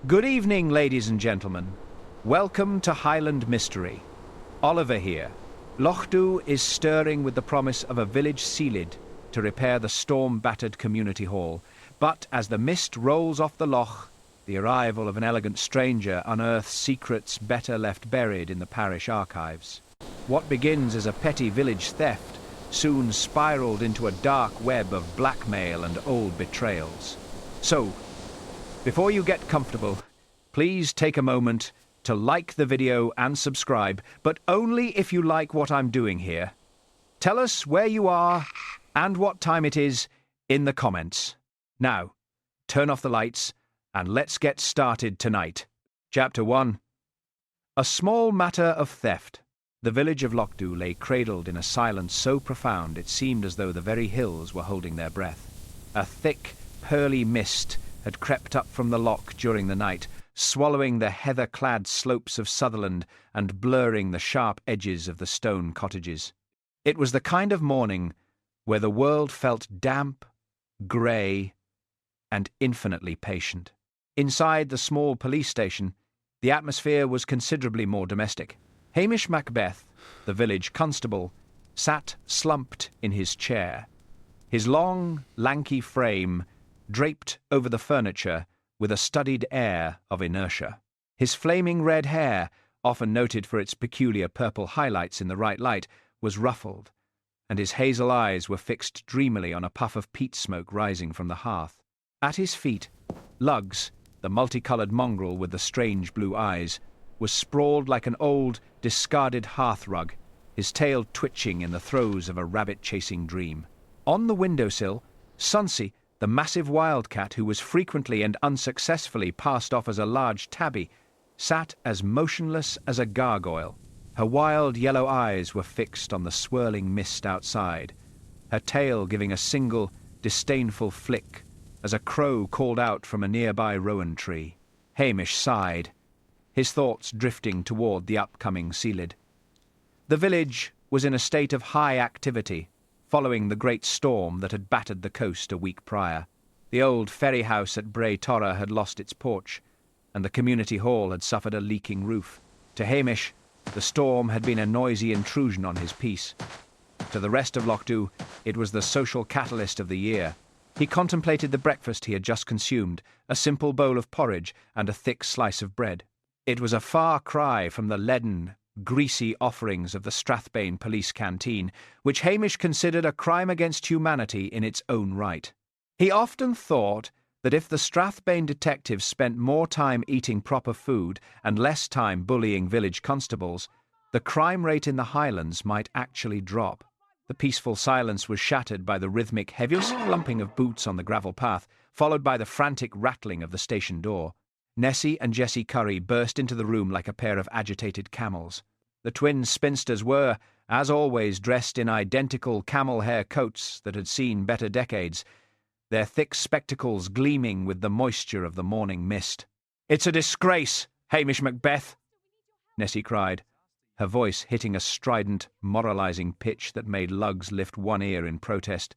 Good evening, ladies and gentlemen. Welcome to Highland Mystery. Oliver here. Lochs is stirring with the promise of a village Ceilidh to repair the storm-battered community hall. But as the mist rolls off the loch, the arrival of an elegant stranger unearths secrets better left buried in the parish archives. What begins as a petty village theft soon spiraled into a dark web of blackmail and old betrayals. So, before you get comfortable, please take a moment to like the video and subscribe, but only if you like what I'm doing here. Tell us where you are and what time it is in the comments. Now, turn off the lights and let's get started tonight. Chapter 1. A small matter of theft. The village of Lochs lay cradled in a silence so profound it seemed as though the very hills were holding their breath. A thick, pearly mist had crept up from the loch during the night, swallowing the heather-clad slopes of Sutherland and blurring the sharp edges of the stone cottages. It was the kind of morning where the world felt damp, grey, and infinitely patient. Inside the small police station, the atmosphere was considerably more domestic. Hamish Macbeth, the village constable, sat slumped in his chair, his long, lanky frame draped over the furniture with a studied air of inertia. His flaming red hair, often noted for its peculiar purple highlights in the right light, was ruffled, and his hazel eyes were fixed dreamily on a puff of peat smoke rising from the hearth. At his feet, Lochs, the multicoloured mongrel with the strange blue eyes, was sprawled like an old, discarded hearth-rug, his tail twitching in the throes of a rabbit-chasing dream. On the windowsill, Sunsy, the massive wildcat who was frequently and unsuccessfully passed off as a large tabby, sat as motionless as a gargoyle. Her wild yellow eyes were fixed on the swirling mist outside, her tail giving a single, disdainful flick as a crow called out from a nearby rowan tree. Hamish sighed, his thoughts drifting toward the upcoming Ceilidh. The village was in a state of high activity, following the great storm that had battered the coast a week prior. The old Ferry House at Bray Torra had lost its porch, and the community hall had suffered a leaking roof. To Hamish, the storm had been a noisy intrusion on his peace. To the rest of Lochs, it was the social catalyst of the year. He contemplated the breakfast he had just consumed, a simple bowl of porridge and a thick slice of bread. It was a far cry from the leaden, greasy offerings of the Strathbane police canteen, which Hamish considered a crime against humanity in its own right. He often thought that if the Strathbane detectives spent more time eating proper food and less time bullying village constables, the crime rate in the Highlands might actually drop. The peaceful silence was shattered by the rhythmic heavy slumping of boots on the gravel path, followed by the frantic rattling of the station door. Nessie and Jessie Curry burst into the room like a pair of agitated camels. The twin spinsters were, as always, dressed in identical camel-hair coats that had seen better decades, their thick spectacles gleaming with the moisture of the morning mist. "It's a disgrace, Hamish Macbeth!" Nessie cried, her voice hitting a strident, moralizing pitch that made Lochs lift one ear in protest.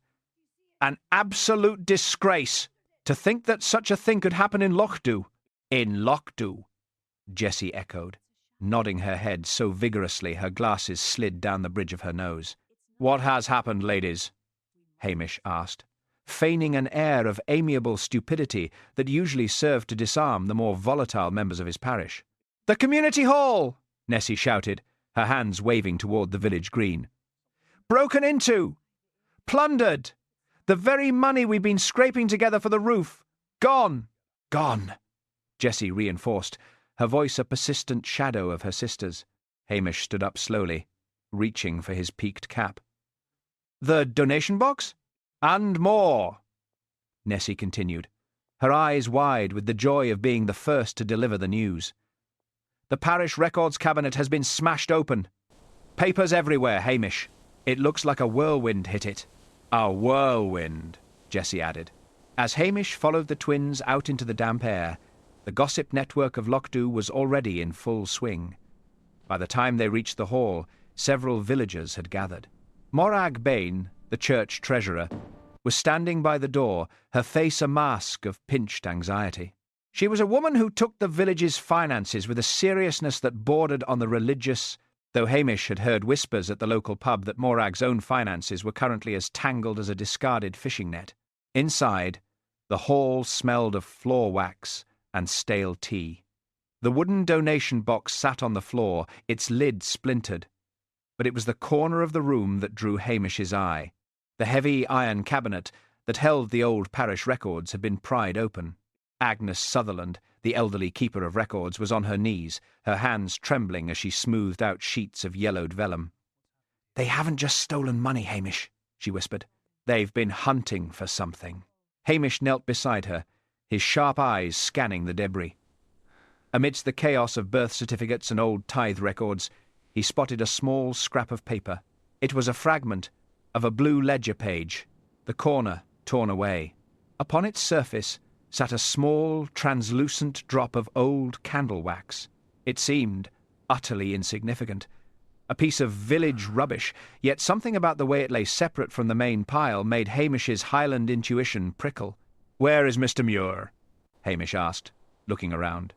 "An absolute disgrace! To think that such a thing could happen in Lochs." "In Lochs," Jessie echoed, nodding her head so vigorously her glasses slid down the bridge of her nose. "What has happened, ladies?" Hamish asked, feigning an air of amiable stupidity that usually served to disarm the more volatile members of his parish. "The community hall!" Nessie shouted, her hands waving toward the village green. "Broken into! Plundered! The very money we've been scraping together for the roof! Gone! Gone!" Jessie reinforced, her voice a persistent shadow of her sister's. Hamish stood up slowly, reaching for his peaked cap. "The donation box? And more," Nessie continued, her eyes wide with the joy of being the first to deliver the news. "The parish records cabinet has been smashed open. Papers everywhere, Hamish. It looks like a whirlwind hit it." "A whirlwind," Jessie added. As Hamish followed the twins out into the damp air, the gossip network of Lochs was already in full swing. By the time they reached the hall, several villagers had gathered. Morag Bain, the church treasurer, was standing by the door, her face a mask of pinched anxiety. She was a woman who took the village's finances with a seriousness that bordered on the religious, though Hamish had heard whispers at the local pub that Morag's own finances were currently as tangled as a discarded fishing net. Inside, the hall smelled of floor wax and stale tea. The wooden donation box sat on the floor, its lid splintered. But it was the corner of the room that drew Hamish's eye. The heavy iron cabinet that held the old parish records had been pried open. Agnes Sutherland, the elderly keeper of records, was on her knees, her hands trembling as she smoothed out sheets of yellowed vellum. "They haven't just stolen money, Hamish," she whispered. "They've been hunting for something." Hamish knelt beside her, his sharp eyes scanning the debris. Amidst the chaos of birth certificates and old tithe records, he spotted a small scrap of paper. It was a fragment of a blue ledger page, the corner torn away. Upon its surface sat a small, translucent drop of old candle wax. It seemed utterly insignificant, a piece of village rubbish, yet something about the way it lay separate from the main pile made Hamish's Highland intuition prickle. "Where is Mr. Muir?" Hamish asked, looking around.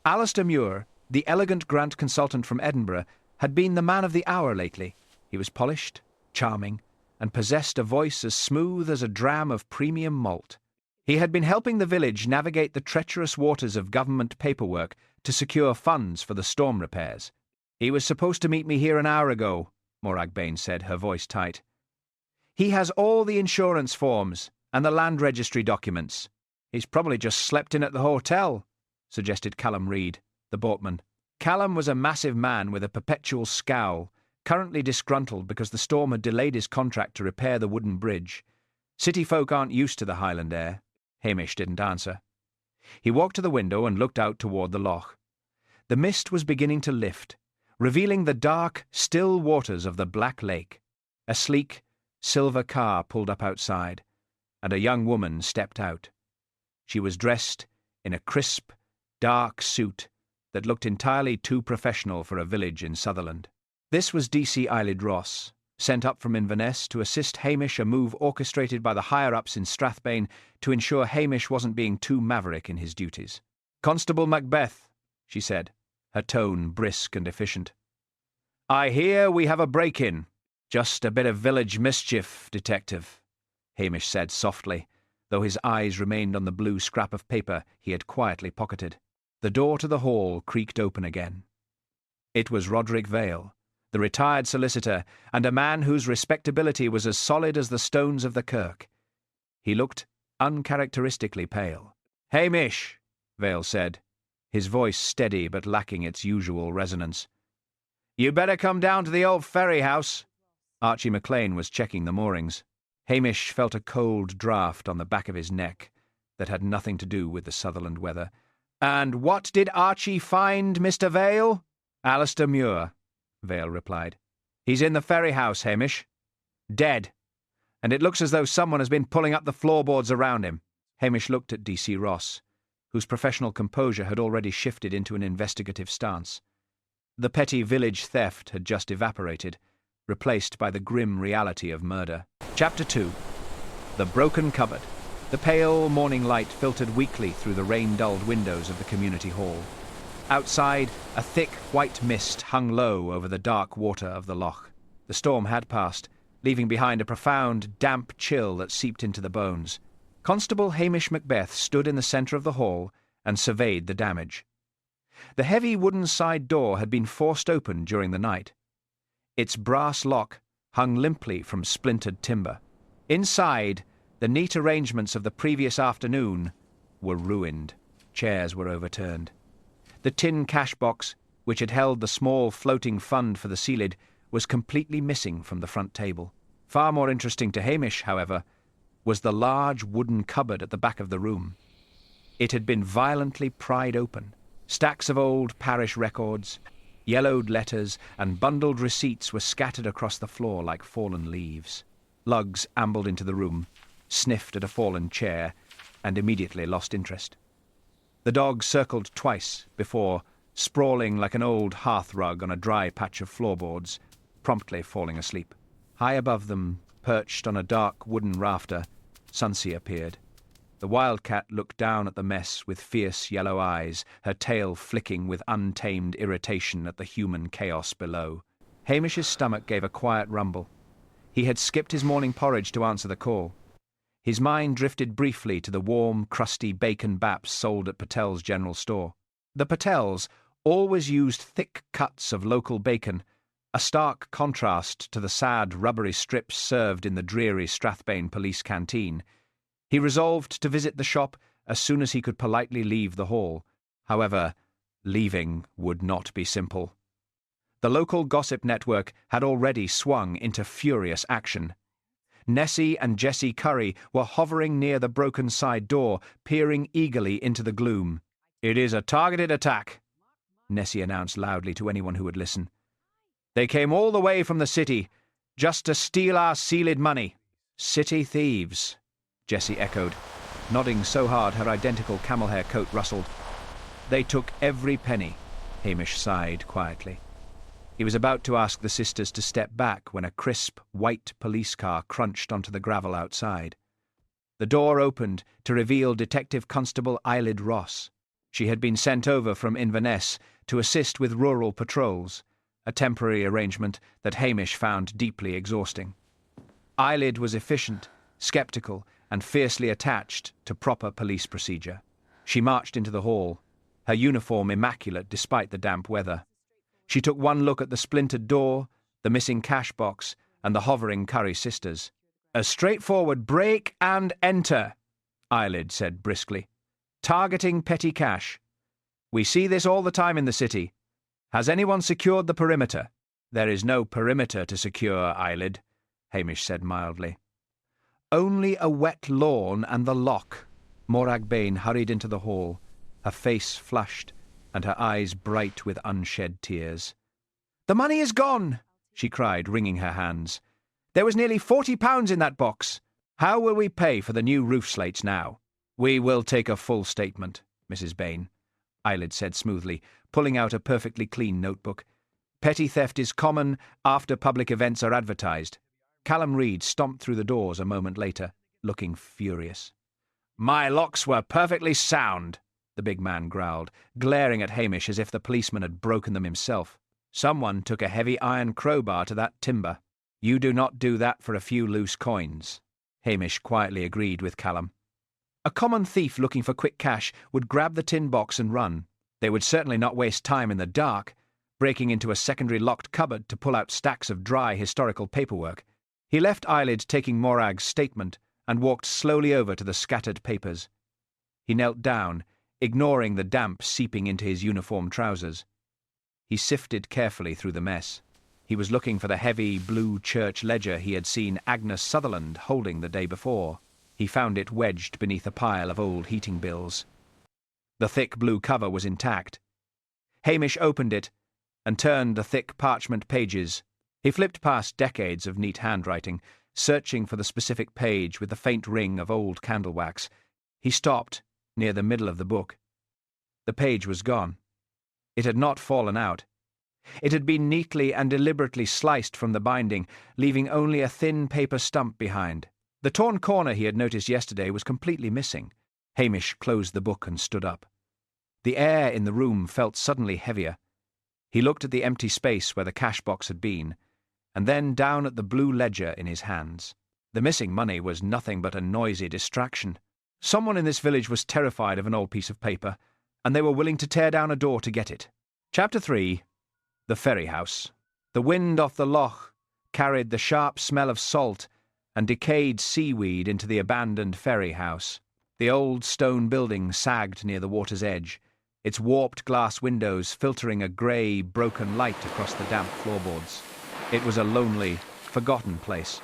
Alistair Muir, the elegant grant consultant from Edinburgh, had been the man of the hour lately. He was polished, charming, and possessed a voice as smooth as a dram of premium malt. He had been helping the village navigate the treacherous waters of government paperwork to secure funds for the storm repairs. "He was supposed to meet me here an hour ago," Morag Bain said, her voice tight. "He has all the insurance forms and the land registry documents. He's probably just slept in at the hotel," suggested Callum Reid, the boatman. Callum was a massive man with a perpetual scowl, currently disgruntled because the storm had delayed his contract to repair the wooden bridge. City folk aren't used to the Highland air. Hamish didn't answer. He walked to the window and looked out toward the loch. The mist was beginning to lift, revealing the dark, still waters of the Black Lake. A sleek, silver car pulled up outside, and a young woman stepped out. She was dressed in a crisp, dark suit that looked entirely too professional for a village in Sutherland. This was DC Ceilidh Ross, sent up from Inverness to assist Hamish, a move orchestrated by the higher-ups in Strathbane to ensure Hamish wasn't being too maverick in his duties. "Constable Macbeth," she said, her tone brisk and efficient. "I hear we have a break-in." "Just a bit of village mischief, detective," Hamish said softly, though his eyes remained on the blue scrap of paper he had quietly pocketed. The door to the hall creaked open again. It was Roderick Vale, the retired solicitor, and a man whose respectability was as solid as the stones of the kirk. He looked uncharacteristically pale. "Hamish," Vale said, his voice steady but lacking its usual resonance. "You better come down to the old Ferry House." Archie McLean was checking the moorings. Hamish felt a cold draught on the back of his neck that had nothing to do with the Sutherland weather. "And what did Archie find, Mr. Vale?" "Alistair Muir," Vale replied. "He's in the Ferry House, Hamish. Dead. And it looks as though someone has been pulling up the floorboards around him." Hamish looked at DC Ross, whose professional composure had already shifted into an investigative stance. The petty village theft had just evaporated, replaced by the grim reality of murder. Chapter 2. The Broken Cupboard. The pale morning light filtered weakly through the rain-dulled windows of the community hall. Outside, a thick white mist hung low over the dark water of the loch. The storm had passed, leaving behind a profound, damp chill that seeped into the bones. Constable Hamish Macbeth stood in the centre of the hall and surveyed the damage. The heavy wooden side door had been forced open during the night. Its brass lock hung limply from splintered timber. Inside, the neat arrangements of the previous afternoon were ruined. Chairs were overturned. The tin cash box, which had held the small floating fund for the Ceilidh, was completely missing from the front table. Far more interesting to Hamish, however, was the large wooden cupboard at the back of the room. It had been violently pried open. Stacks of old parish records, yellowed letters, and bundled receipts were scattered across the floor like fallen leaves. Lugs ambled into the room, sniffed at a fallen chair, and immediately lost interest. The dog circled twice before, sprawling like an old hearth rug on a dry patch of floorboards, promptly falling asleep. High above them, perched on a dark wooden rafter, Sunsea appeared. The wildcat looked down at the mess with fierce yellow eyes, her tail flicking with untamed irritation at the human chaos below. Hamish's stomach gave a quiet rumble. He had skipped his morning porridge to answer the call. His mind drifted briefly to the warm, crusty bacon baps sold at Patel's general store. The Patels always used thick cuts of local bacon, a stark contrast to the sad, rubbery strips served in the dreary Strathbane police canteen. He resolved to visit the shop as soon as he could politely leave the hall. However, leaving would not be simple. The local gossip network had already swung into furious action. Nessie and Jessie Curry were hovering near the broken side door, peering eagerly into the gloom. "It is a targeted attack," Nessie announced loudly to anyone who would listen. "They came all the way from the city, just to steal our Ceilidh money." "City thieves," Jessie echoed, nodding so hard her identical camel-hair coat rustled. "They took every penny," Hamish sighed quietly. He was about to ask the sisters to step back when a crisp, white police car crunched onto the gravel outside. The door opened to reveal Detective Constable Ceilidh Ross. She had been sent over from Inverness to assist with rural patrols, a temporary arrangement that Hamish found deeply exhausting. Ceilidh was efficient, sceptical, and fiercely attached to proper police procedure. She marched into the hall, her uniform immaculate despite the damp weather. She took one look at the splintered door, the missing cash box, and the hovering Curry sisters. "A straightforward break and enter," Ceilidh said briskly. "Targeting petty cash. We see this all the time in the city. Has anyone secured the perimeter?" "There is no perimeter to secure, Ceilidh," Hamish said mildly. "Only a wet lawn and the loch." Morag Bain hurried into the hall, her face flushed and her eyes bright with unshed tears. "The money is gone!" she cried, wringing her hands. "There was nearly £40 in that box. How will we pay for the new roof slates now?" "We will take a full statement, Mrs. Bain," Ceilidh said smoothly, pulling out a perfectly clean notebook. "Petty theft is common after public events are advertised." Callum Reid stomped through the doors a moment later, looking furious. "My locks were perfectly sound," the big man growled, glaring at Hamish as if the policeman had broken them himself. "Someone took a heavy iron crowbar to that timber. You do not do that for a few loose coins," Hamish quietly agreed with Callum. A common thief looking for quick cash would grab the tin box and run. They would certainly not waste time in the dark, breaking into a secondary locked cupboard to pull out stacks of dry historical paperwork. He left Ceilidh taking Morag's statement and walked slowly over to the scattered papers. He knelt down, ignoring the damp seeping into his uniform trousers. He sifted carefully through the mess. He was looking for the heavy blue church ledger he had seen Agnes Sutherland holding the day before. He found it wedged beneath a pile of old heating bills. The thick blue cover was intact. Hamish opened it and turned the thick parchment pages. He flipped past decades of neat handwriting, searching for the specific page with the faint ring of old candle wax. He stopped near the middle of the book. The page was gone. It had not fallen out. It had been neatly and deliberately sliced from the binding, leaving only a thin paper stump behind. The torn corner he had noticed yesterday was completely missing. Hamish closed the book and stood up. The air in the room felt suddenly heavier. He looked at the empty space where the cash box had been, and then down at the blue ledger in his hands. The missing money was nothing but a noisy distraction. Someone in this village was terrified of an old piece of paper, and they were willing to tear down a door to get it. Chapter 3. The Ferry House. The wind off the loch carried the sharp smell of salt and decayed seaweed into the abandoned ferry house. The old stone building sagged near the water's edge, its warped glass windows filtering a grey, broken light across the damp floorboards. It was a lonely, forgotten place,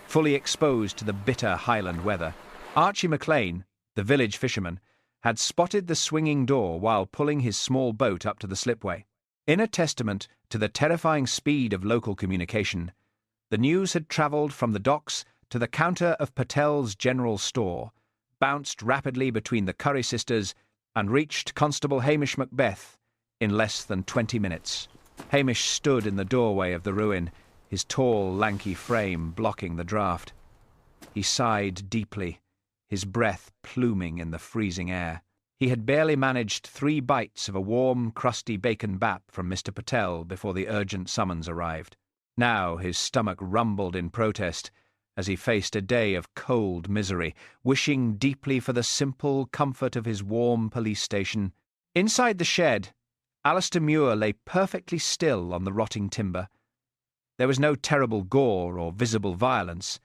fully exposed to the bitter Highland weather. Archie McLean, the village fisherman, had spotted the swinging door while pulling his small boat up to the slipway. In a testament to the terrifying speed of local communication, the news had travelled from the docks to the counter of Patel's general store, bounced rapidly between the Curry sisters, and reached Constable Hamish Macbeth in less than 20 minutes. Hamish stood in the doorway of the ruin, his tall, lanky frame blocking the draught. He sighed deeply, his breath pluming in the freezing air. He had barely managed 3 bites of a warm, crusty bacon bap from Mr. Patel before the urgent summons arrived. Now his stomach rumbled in protest as he faced a day of cold misery, wishing deeply for the simple comfort of his warm police station. Inside the shed, Alistair Muir lay perfectly still on the rotting timber. There was no terrible gore or visible violence,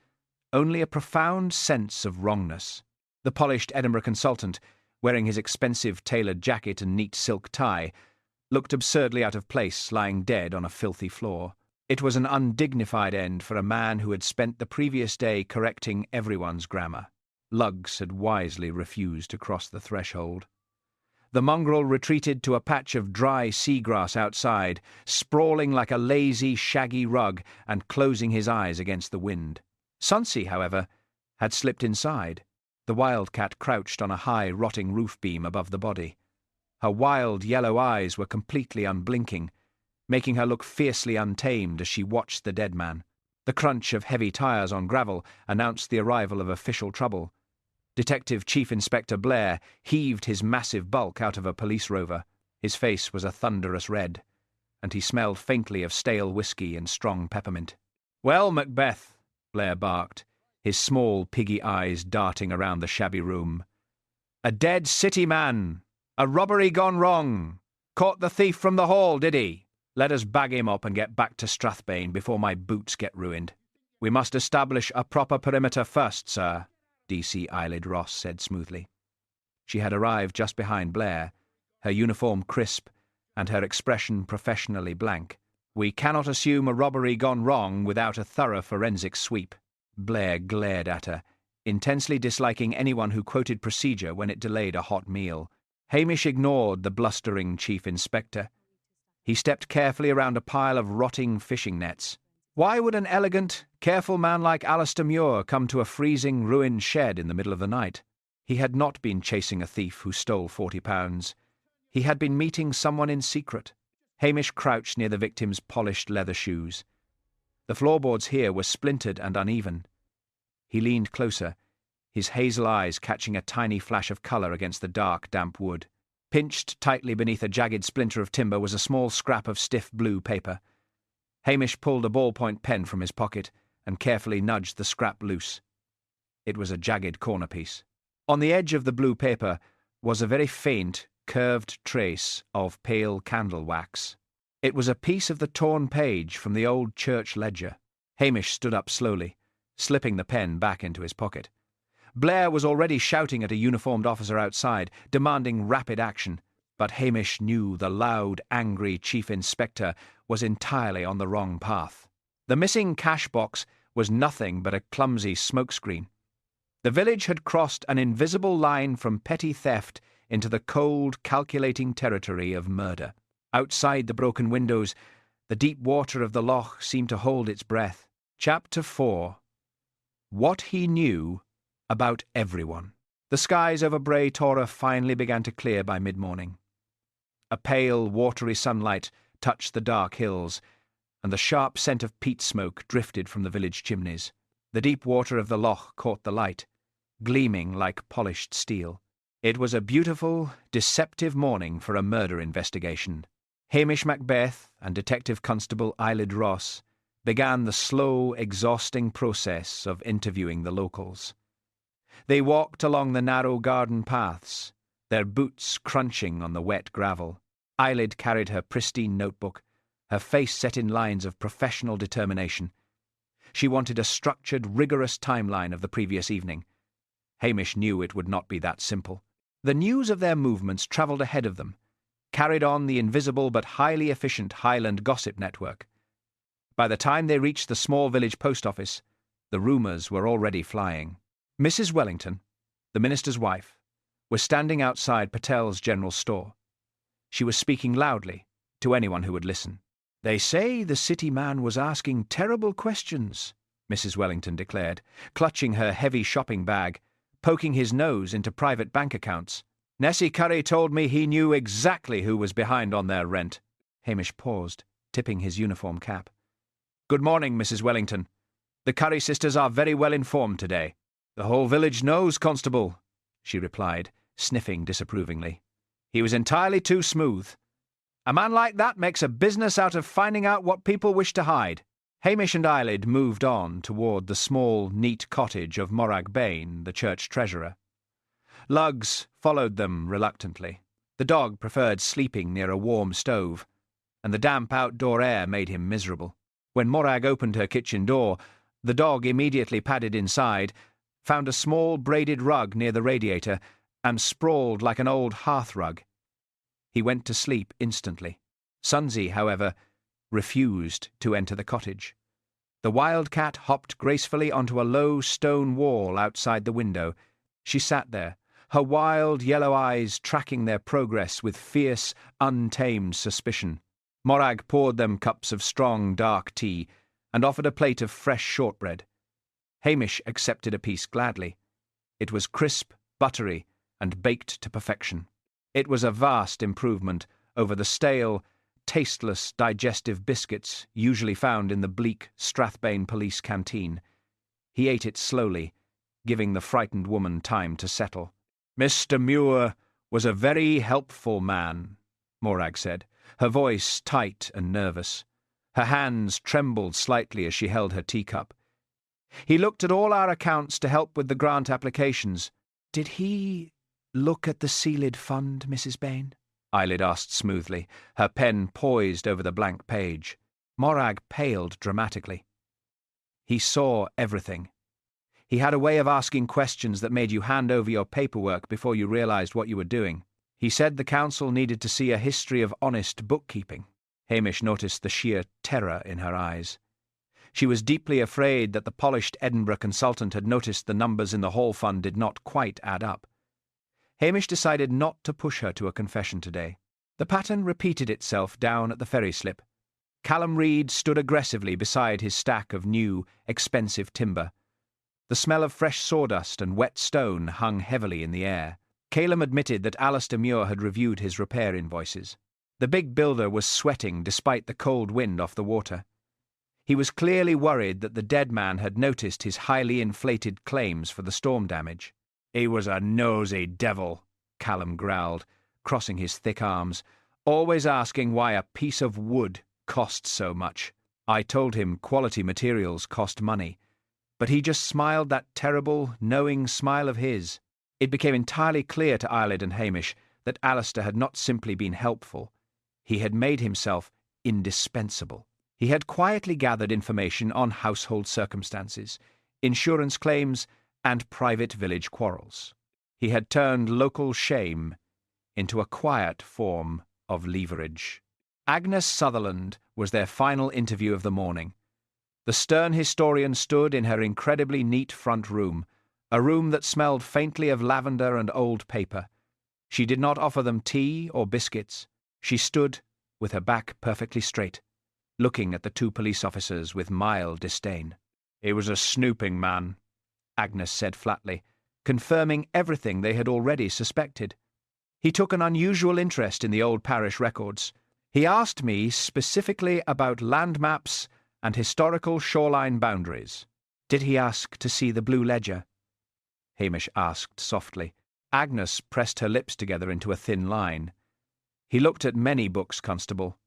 only a profound sense of wrongness. The polished Edinburgh consultant, wearing his expensive tailored jacket and neat silk tie, looked absurdly out of place, lying dead on a filthy floor. It was an undignified end for a man who had spent the previous day correcting everyone's grammar. Lugs had wisely refused to cross the threshold. The mongrel retreated to a patch of dry seagrass outside, sprawling like a lazy, shaggy rug and closing his eyes against the wind. Sunsy, however, had slipped inside. The wildcat crouched on a high, rotting roof beam above the body. Her wild yellow eyes were completely unblinking, making her look fiercely untamed as she watched the dead man. The crunch of heavy tires on gravel announced the arrival of official trouble. Detective Chief Inspector Blair heaved his massive bulk out of a police rover. His face was a thunderous red, and he smelled faintly of stale whiskey and strong peppermint. "Well, Macbeth," Blair barked, his small piggy eyes darting around the shabby room. "A dead city man! A robbery gone wrong! Caught the thief from the hall, did he? Let us bag him up and get back to Strathbane before my boots get ruined." "We must establish a proper perimeter first, sir," DC Ceilidh Ross said smoothly. She had arrived just behind Blair, her uniform crisp and her expression professionally blank. "We cannot assume a robbery gone wrong without a thorough forensic sweep." Blair glared at her, intensely disliking anyone who quoted procedure when it delayed a hot meal. Hamish ignored the blustering chief inspector. He stepped carefully around a pile of rotting fishing nets. Why would an elegant, careful man like Alistair Muir come to a freezing, ruined shed in the middle of the night? He had not been chasing a thief who stole £40. He had been meeting someone in secret. Hamish crouched near the victim's polished leather shoes. The floorboards here were splintered and uneven. He leaned closer, his hazel eyes catching a tiny flash of colour against the dark, damp wood. Pinched tightly beneath a jagged splinter of timber was a small scrap of stiff blue paper. Hamish pulled a ballpoint pen from his pocket and carefully nudged the scrap loose. It was a jagged corner piece. On the edge of the blue paper was a very faint, curved trace of pale candle wax. It was a piece of the torn page from the old church ledger. Hamish stood up slowly, slipping the pen back into his pocket. Blair was already shouting at a uniformed officer outside, demanding rapid action, but Hamish knew the loud, angry chief inspector was entirely on the wrong path. The missing cash box was nothing but a clumsy smokescreen. The village had crossed an invisible line from petty theft into the cold, calculating territory of murder. Outside the broken windows, the deep water of the loch seemed to hold its breath. Chapter 4. What he knew about everyone. The skies over Bray Torah finally began to clear by mid-morning. A pale, watery sunlight touched the dark hills, and the sharp scent of peat smoke drifted from the village chimneys. The deep water of the loch caught the light, gleaming like polished steel. It was a beautiful, deceptive morning for a murder investigation. Hamish Macbeth and Detective Constable Ceilidh Ross began the slow, exhausting process of interviewing the locals. They walked along the narrow garden paths, their boots crunching on the wet gravel. Ceilidh carried her pristine notebook, her face set in lines of professional determination. She wanted a structured, rigorous timeline of the previous evening. Hamish knew it would not be that simple. The news of their movements travelled ahead of them, carried on the invisible but highly efficient Highland gossip network. By the time they reached the small village post office, the rumours were already flying. Mrs. Wellington, the minister's wife, was standing outside Patel's general store. She was speaking loudly to anyone who would listen. "They say the city man was asking terrible questions," Mrs. Wellington declared, clutching her heavy shopping bag, poking his nose into private bank accounts. "Nessie Curry told me he knew exactly who was behind on their rent." Hamish paused, tipping his uniform cap. "Good morning, Mrs. Wellington. The Curry sisters are very well informed today." "The whole village knows, Constable," she replied, sniffing disapprovingly. "He was entirely too smooth. A man like that makes a business out of finding out what people wish to hide." Hamish and Ceilidh moved on toward the small, neat cottage of Morag Bain, the church treasurer. Lochs followed them reluctantly. The dog preferred sleeping near a warm stove, and the damp outdoor air made him miserable. When Morag opened her kitchen door, the dog immediately padded inside, found a small braided rug near the radiator, and sprawled like an old hearth-rug. He went to sleep instantly. Sunsy, however, refused to enter the cottage. The wildcat hopped gracefully onto a low stone wall outside the window. She sat there, her wild yellow eyes tracking their progress with fierce, untamed suspicion. Morag poured them cups of strong, dark tea, and offered a plate of fresh shortbread. Hamish accepted a piece gladly. It was crisp, buttery, and baked to perfection. It was a vast improvement over the stale, tasteless digestive biscuits usually found in the bleak Strathbane police canteen. He ate it slowly, giving the frightened woman time to settle. "Mr. Muir was a very helpful man," Morag said, her voice tight and nervous. Her hands trembled slightly as she held her teacup. "He looked at all our accounts to help with the grant applications." "Did he look at the Ceilidh fund, Mrs. Bain?" Ceilidh asked smoothly, her pen poised over the blank page. Morag paled dramatically. "He saw everything. He had a way of asking questions that made you hand over your paperwork before you realized what you were doing. He said the council needed to see a history of honest bookkeeping." Hamish noticed the sheer terror in her eyes. She was deeply afraid that the polished Edinburgh consultant had noticed the numbers in the Hall Fund did not quite add up. Hamish decided not to push her to a confession today. The pattern repeated itself down at the ferry slip. Callum Reid stood aggressively beside his stack of new, expensive timber. The smell of fresh sawdust and wet stone hung heavily in the air. Calum admitted that Alistair Muir had reviewed his repair invoices. The big builder was sweating despite the cold wind off the water. He was clearly worried that the dead man had noticed his highly inflated claims for the storm damage. "He was a nosy devil," Callum growled, crossing his thick arms, "always asking why a piece of wood cost so much. I told him quality materials cost money, but he just smiled that terrible, knowing smile of his." It became entirely clear to Ceilidh and Hamish that Alistair had not simply been helpful. He had made himself indispensable. He had quietly gathered information on household circumstances, insurance claims, and private village quarrels. He had turned local shame into a quiet form of leverage. Agnes Sutherland was their final interview of the morning. The stern historian stood in her incredibly neat front room, a room that smelled faintly of lavender and old paper. She did not offer them tea or biscuits. She stood, with her back perfectly straight, looking at the two police officers with mild disdain. "He was a snooping man," Agnes said flatly, confirming everything they had already suspected. "He took an unusual interest in the old parish records. He asked me specifically about land maps and historical shoreline boundaries." "Did he ask to see the Blue Ledger?" Hamish asked softly. Agnes pressed her lips together into a thin line. "He looked at many books, Constable.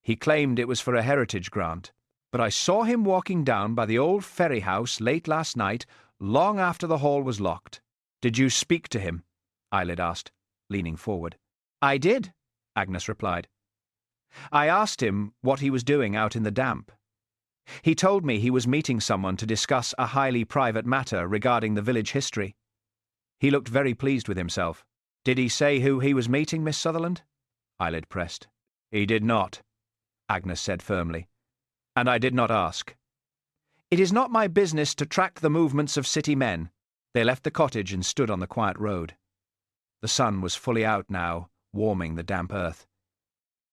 He claimed it was for a heritage grant, but I saw him walking down by the old Ferry House late last night, long after the hall was locked." "Did you speak to him?" Ceilidh asked, leaning forward. "I did," Agnes replied. "I asked him what he was doing out in the damp. He told me he was meeting someone to discuss a highly private matter regarding the village history. He looked very pleased with himself." "Did he say who he was meeting, Miss Sutherland?" Ceilidh pressed. "He did not," Agnes said firmly, "and I did not ask." "It is not my business to track the movements of city men." They left the cottage and stood on the quiet road. The sun was fully out now, warming the damp earth.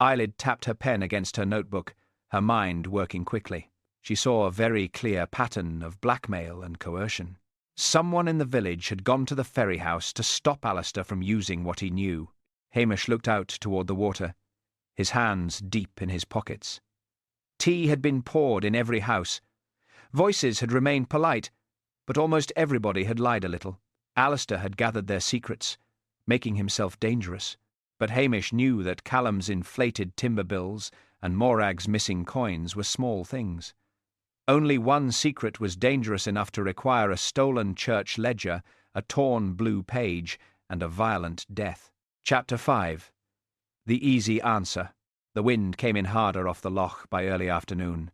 Ceilidh tapped her pen against her notebook, her mind working quickly. She saw a very clear pattern of blackmail and coercion. Someone in the village had gone to the Ferry House to stop Alistair from using what he knew. Hamish looked out toward the water, his hands deep in his pockets. Tea had been poured in every house. Voices had remained polite, But almost everybody had lied a little. Alistair had gathered their secrets, making himself dangerous. But Hamish knew that Callum's inflated timber bills and Morag's missing coins were small things. Only one secret was dangerous enough to require a stolen church ledger, a torn blue page, and a violent death. Chapter 5. The Easy Answer. The wind came in harder off the loch by early afternoon.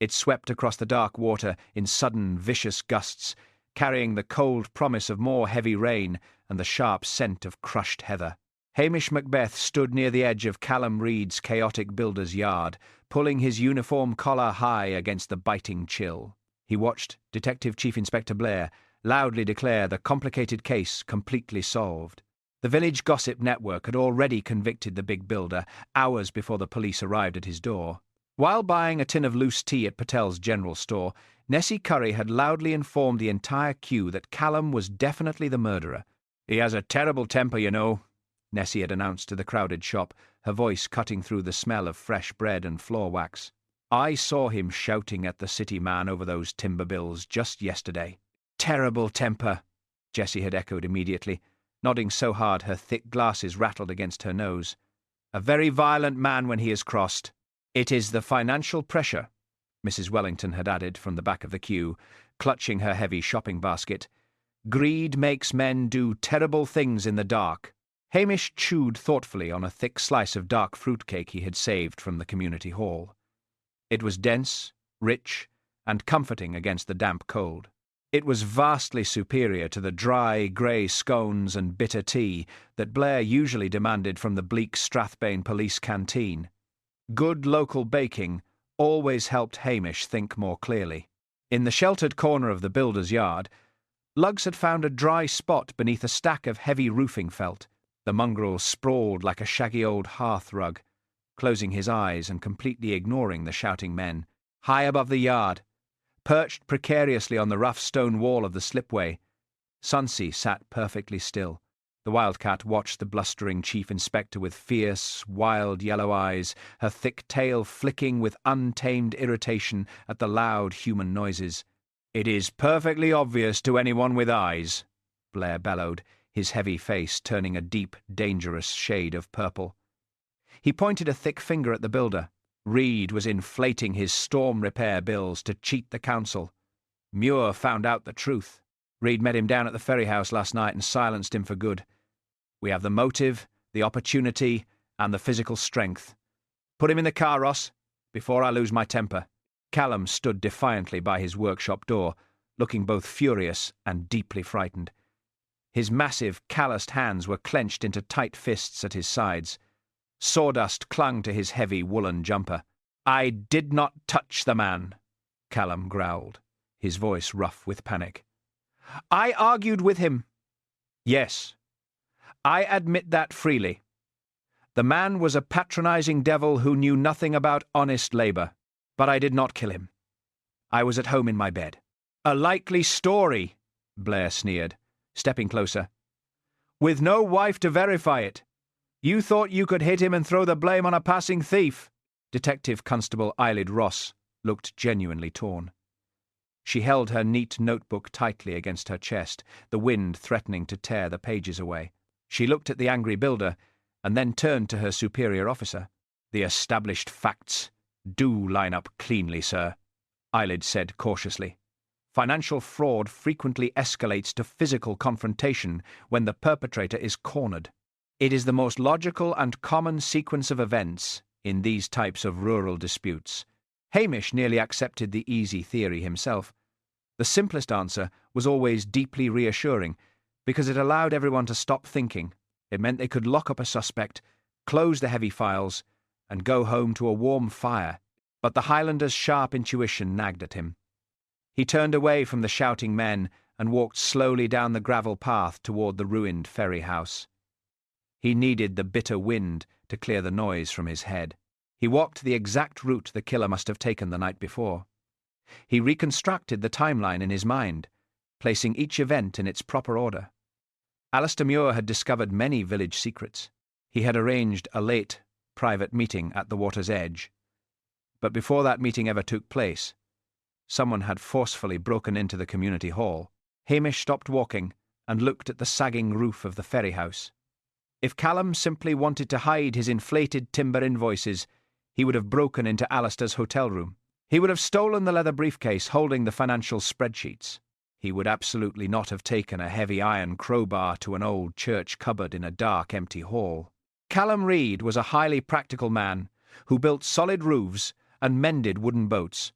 It swept across the dark water in sudden, vicious gusts, carrying the cold promise of more heavy rain and the sharp scent of crushed heather. Hamish Macbeth stood near the edge of Callum Reed's chaotic builder's yard, pulling his uniform collar high against the biting chill. He watched Detective Chief Inspector Blair loudly declare the complicated case completely solved. The village gossip network had already convicted the big builder hours before the police arrived at his door. While buying a tin of loose tea at Patel's general store, Nessie Curry had loudly informed the entire queue that Callum was definitely the murderer. "He has a terrible temper, you know," Nessie had announced to the crowded shop, her voice cutting through the smell of fresh bread and floor wax. "I saw him shouting at the city man over those timber bills just yesterday." "Terrible temper," Jessie had echoed immediately, nodding so hard her thick glasses rattled against her nose. "A very violent man when he is crossed." "It is the financial pressure," Mrs. Wellington had added from the back of the queue, clutching her heavy shopping basket. "Greed makes men do terrible things in the dark." Hamish chewed thoughtfully on a thick slice of dark fruitcake he had saved from the community hall. It was dense, rich, and comforting against the damp cold. It was vastly superior to the dry, grey scones and bitter tea that Blair usually demanded from the bleak Strathbane police canteen. Good local baking always helped Hamish think more clearly. In the sheltered corner of the builder's yard, Lugs had found a dry spot beneath a stack of heavy roofing felt. The mongrel sprawled like a shaggy old hearth rug, closing his eyes and completely ignoring the shouting men. High above the yard, perched precariously on the rough stone wall of the slipway, Sunsea sat perfectly still. The wildcat watched the blustering chief inspector with fierce, wild yellow eyes, her thick tail flicking with untamed irritation at the loud human noises. "It is perfectly obvious to anyone with eyes," Blair bellowed, his heavy face turning a deep, dangerous shade of purple. He pointed a thick finger at the builder. Reed was inflating his storm repair bills to cheat the council. Muir found out the truth. Reed met him down at the Ferry House last night and silenced him for good. We have the motive, the opportunity, and the physical strength. Put him in the car, Ross, before I lose my temper. Callum stood defiantly by his workshop door, looking both furious and deeply frightened. His massive, calloused hands were clenched into tight fists at his sides. Sawdust clung to his heavy woolen jumper. "I did not touch the man," Callum growled, his voice rough with panic. "I argued with him." "Yes, I admit that freely. The man was a patronizing devil who knew nothing about honest labour, but I did not kill him. I was at home in my bed." "A likely story," Blair sneered, stepping closer. "With no wife to verify it. You thought you could hit him and throw the blame on a passing thief." Detective Constable Ceilidh Ross looked genuinely torn. She held her neat notebook tightly against her chest, the wind threatening to tear the pages away. She looked at the angry builder, and then turned to her superior officer. "The established facts do line up cleanly, sir," Ceilidh said cautiously. "Financial fraud frequently escalates to physical confrontation when the perpetrator is cornered. It is the most logical and common sequence of events in these types of rural disputes." Hamish nearly accepted the easy theory himself. The simplest answer was always deeply reassuring, because it allowed everyone to stop thinking. It meant they could lock up a suspect, close the heavy files, and go home to a warm fire. But the Highlander's sharp intuition nagged at him. He turned away from the shouting men and walked slowly down the gravel path toward the ruined Ferry House. He needed the bitter wind to clear the noise from his head. He walked the exact route the killer must have taken the night before. He reconstructed the timeline in his mind, placing each event in its proper order. Alistair Muir had discovered many village secrets. He had arranged a late, private meeting at the water's edge. But before that meeting ever took place, Someone had forcefully broken into the community hall. Hamish stopped walking and looked at the sagging roof of the Ferry House. If Callum simply wanted to hide his inflated timber invoices, he would have broken into Alistair's hotel room. He would have stolen the leather briefcase holding the financial spreadsheets. He would absolutely not have taken a heavy iron crowbar to an old church cupboard in a dark, empty hall. Callum Reid was a highly practical man who built solid roofs and mended wooden boats.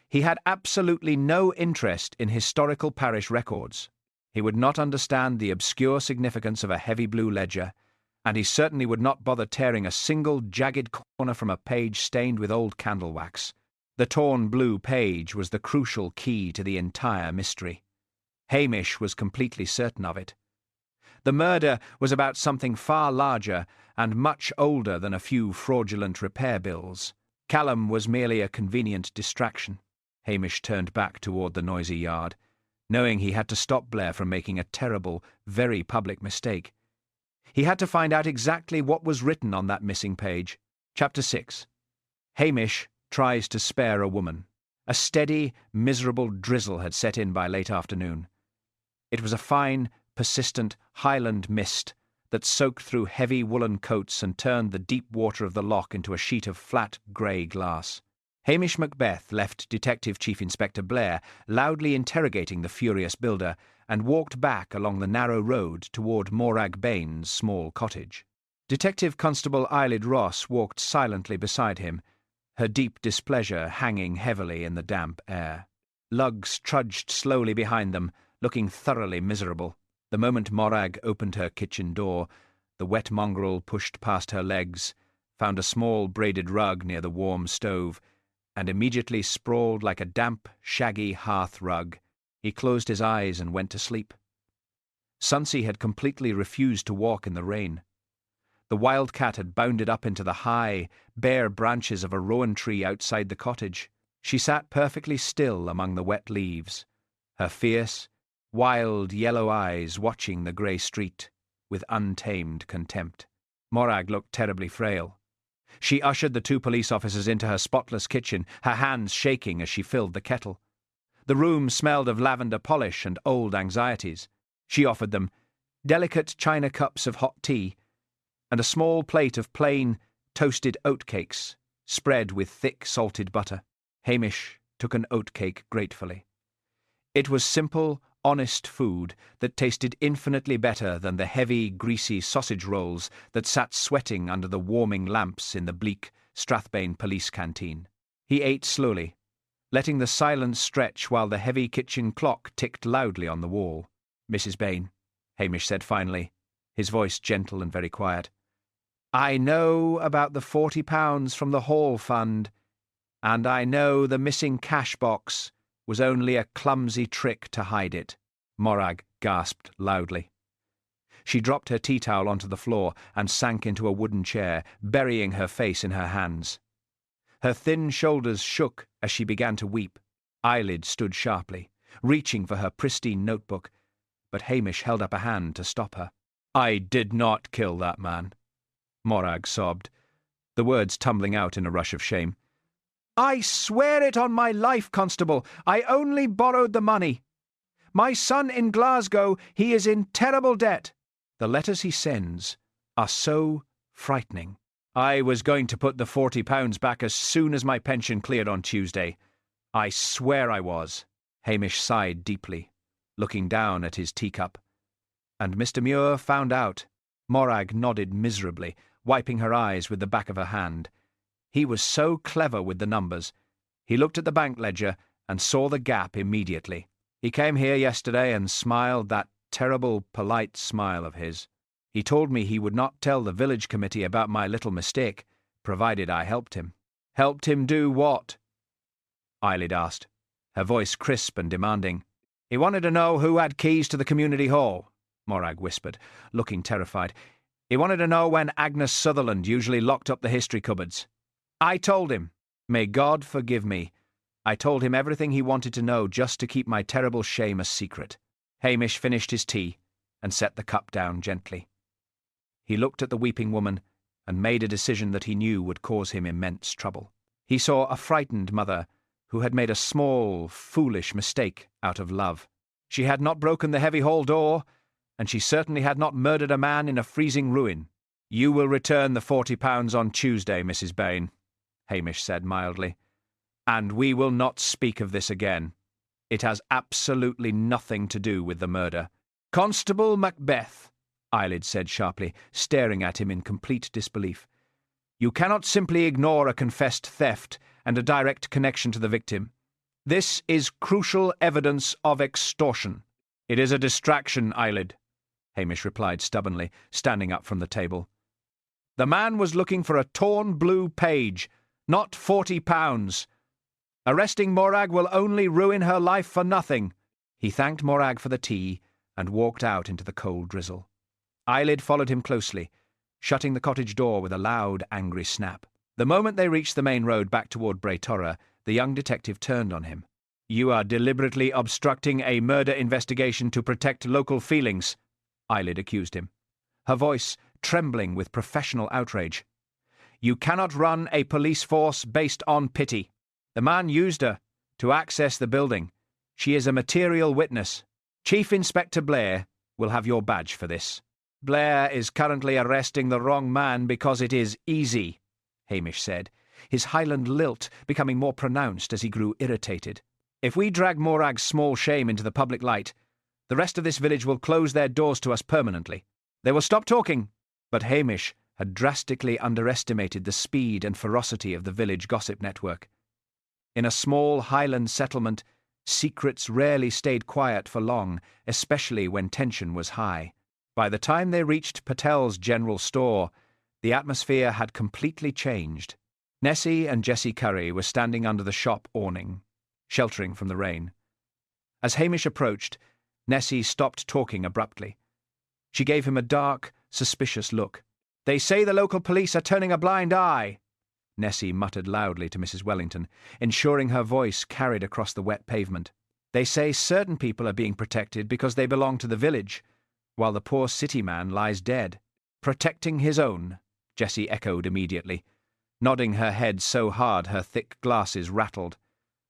He had absolutely no interest in historical parish records. He would not understand the obscure significance of a heavy blue ledger, and he certainly would not bother tearing a single jagged corner from a page stained with old candle wax. The torn blue page was the crucial key to the entire mystery. Hamish was completely certain of it. The murder was about something far larger and much older than a few fraudulent repair bills. Callum was merely a convenient distraction. Hamish turned back toward the noisy yard, knowing he had to stop Blair from making a terrible, very public mistake. He had to find out exactly what was written on that missing page. Chapter 6. Hamish tries to spare a woman. A steady, miserable drizzle had set in by late afternoon. It was a fine, persistent Highland mist that soaked through heavy woolen coats and turned the deep water of the loch into a sheet of flat grey glass. Hamish Macbeth left Detective Chief Inspector Blair loudly interrogating the furious builder and walked back along the narrow road toward Morag Bain's small cottage. Detective Constable Ceilidh Ross walked silently beside him, her deep displeasure hanging heavily in the damp air. Lochs trudged slowly behind them, looking thoroughly miserable. The moment Morag opened her kitchen door, the wet mongrel pushed past her legs, found a small braided rug near the warm stove, and immediately sprawled like a damp, shaggy hearth rug. He closed his eyes and went to sleep. Sunsy had completely refused to walk in the rain. The wildcat had bounded up into the high, bare branches of a rowan tree outside the cottage. She sat perfectly still among the wet leaves, her fierce, wild yellow eyes watching the grey street with untamed contempt. Morag looked terribly frail. She ushered the two police officers into her spotless kitchen, her hands shaking as she filled the kettle. The room smelled of lavender polish and old anxieties. She offered them delicate china cups of hot tea and a small plate of plain, toasted oatcakes, spread with thick salted butter. Hamish took an oatcake gratefully. It was simple, honest food that tasted infinitely better than the heavy, greasy sausage rolls that sat sweating under the warming lamps in the bleak Strathbane police canteen. He ate slowly, letting the silence stretch while the heavy kitchen clock ticked loudly on the wall. "Mrs. Bain," Hamish said finally, his voice gentle and very quiet, "I know about the £40 from the Hall Fund, and I know the missing cash box was only a clumsy trick to hide it." Morag gasped loudly. She dropped her tea towel onto the floor and sank into a wooden chair, burying her face in her hands. Her thin shoulders shook as she began to weep. Ceilidh stood sharply, reaching for her pristine notebook, but Hamish held up a hand to stop her. "I did not kill that man," Morag sobbed, the words tumbling out in a rush of shame. "I swear it on my life, Constable. I only borrowed the money. My son in Glasgow, he is in terrible debt. The letters he sends are so frightening. I was going to put the £40 back as soon as my pension cleared on Tuesday. I swear I was." Hamish sighed deeply, looking down at his teacup. "And Mr. Muir found out." Morag nodded miserably, wiping her eyes with the back of her hand. He was so clever with the numbers. He looked at the bank ledger and saw the gap immediately. He came here yesterday and smiled that terrible, polite smile of his. He told me he would not tell the village committee about my little mistake, provided I helped him. "Helped him do what?" Ceilidh asked, her voice crisp and demanding. "He wanted to know who had keys to the community hall," Morag whispered, looking terrified. "He wanted to know when Agnes Sutherland usually locked up the history cupboards. I told him. May God forgive me. I told him everything he wanted to know just to keep my terrible shame a secret." Hamish finished his tea and set the cup down gently. He looked at the weeping woman and made a decision that he knew would cause him immense trouble. He saw a frightened mother who had made a small, foolish mistake out of love. She had not broken the heavy hall door, and she certainly had not murdered a man in a freezing ruin. "You will return the £40 on Tuesday, Mrs. Bain," Hamish said mildly, "and we will not speak of this again. It has absolutely nothing to do with the murder." "Constable Macbeth," Ceilidh said sharply, staring at him in complete disbelief, "you cannot simply ignore a confessed theft and a direct connection to the victim. This is crucial evidence of extortion." "It is a distraction, Ceilidh," Hamish replied stubbornly, standing up from the table. "The man was looking for a torn blue page, not £40. Arresting Morag will only ruin her life for nothing." He thanked Morag for the tea and walked out into the cold drizzle. Ceilidh followed him closely, shutting the cottage door with a loud, angry snap. The moment they reached the main road back toward Bray Torra, the young detective turned on him. "You are deliberately obstructing a murder investigation to protect local feelings," Ceilidh accused him, her voice trembling with professional outrage. "You cannot run a police force based on pity. The man used her to access the building. She is a material witness. Chief Inspector Blair will have your badge for this." "Blair is currently arresting the wrong man because it is easy," Hamish said, his Highland lilt becoming more pronounced as he grew irritated. "If we drag Morag's small shame into the public light, the rest of this village will close their doors to us permanently. They will stop talking." But Hamish had drastically underestimated the speed and ferocity of the village gossip network. In a small Highland settlement, secrets rarely stayed quiet for long, especially when tension was high. By the time they reached Patel's general store, the atmosphere had completely changed. Nessie and Jessie Curry were standing under the shop awning, sheltering from the rain. As Hamish approached, Nessie stopped talking abruptly. She gave him a dark, suspicious look. "They say the local police are turning a blind eye," Nessie muttered loudly to Mrs. Wellington, ensuring her voice carried across the wet pavement. "They say certain people are being protected because they belong to the village, while the poor city man lies dead." "Protecting his own," Jessie echoed immediately, nodding her head so hard her thick glasses rattled,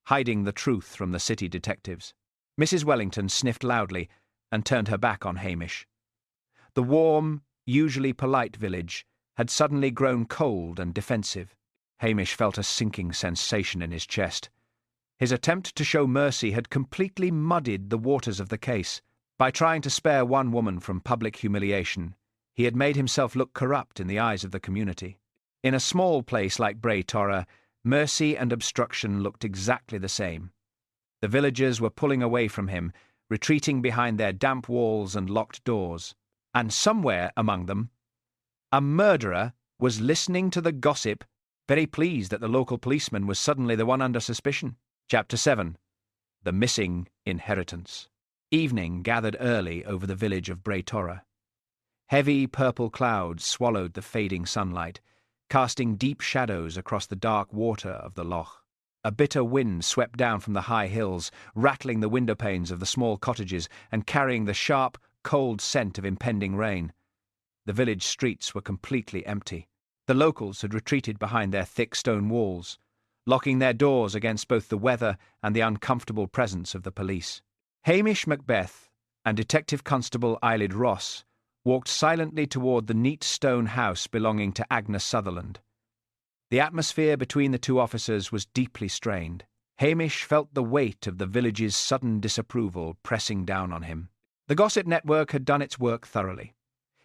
hiding the truth from the city detectives. Mrs. Wellington sniffed loudly and turned her back on Hamish. The warm, usually polite village had suddenly grown cold and defensive. Hamish felt a sinking sensation in his chest. His attempt to show mercy had completely muddied the waters of the case. By trying to spare one woman from public humiliation, he had made himself look corrupt in the eyes of the community. In a small place like Bray Torra, mercy and obstruction looked exactly the same. The villagers were pulling away from him, retreating behind their damp walls and locked doors. And somewhere among them, a murderer was listening to the gossip, very pleased that the local policeman was suddenly the one under suspicion. Chapter 7. The Missing Inheritance. Evening gathered early over the village of Bray Torra. Heavy purple clouds swallowed the fading sunlight, casting deep shadows across the dark water of the loch. A bitter wind swept down from the high hills, rattling the window panes of the small cottages and carrying the sharp, cold scent of impending rain. The village streets were completely empty. The locals had retreated behind their thick stone walls, locking their doors against both the weather and the uncomfortable presence of the police. Hamish Macbeth and Detective Constable Ceilidh Ross walked silently toward the neat stone house belonging to Agnes Sutherland. The atmosphere between the two officers was deeply strained. Hamish felt the weight of the village's sudden disapproval pressing down on him. The gossip network had done its work thoroughly.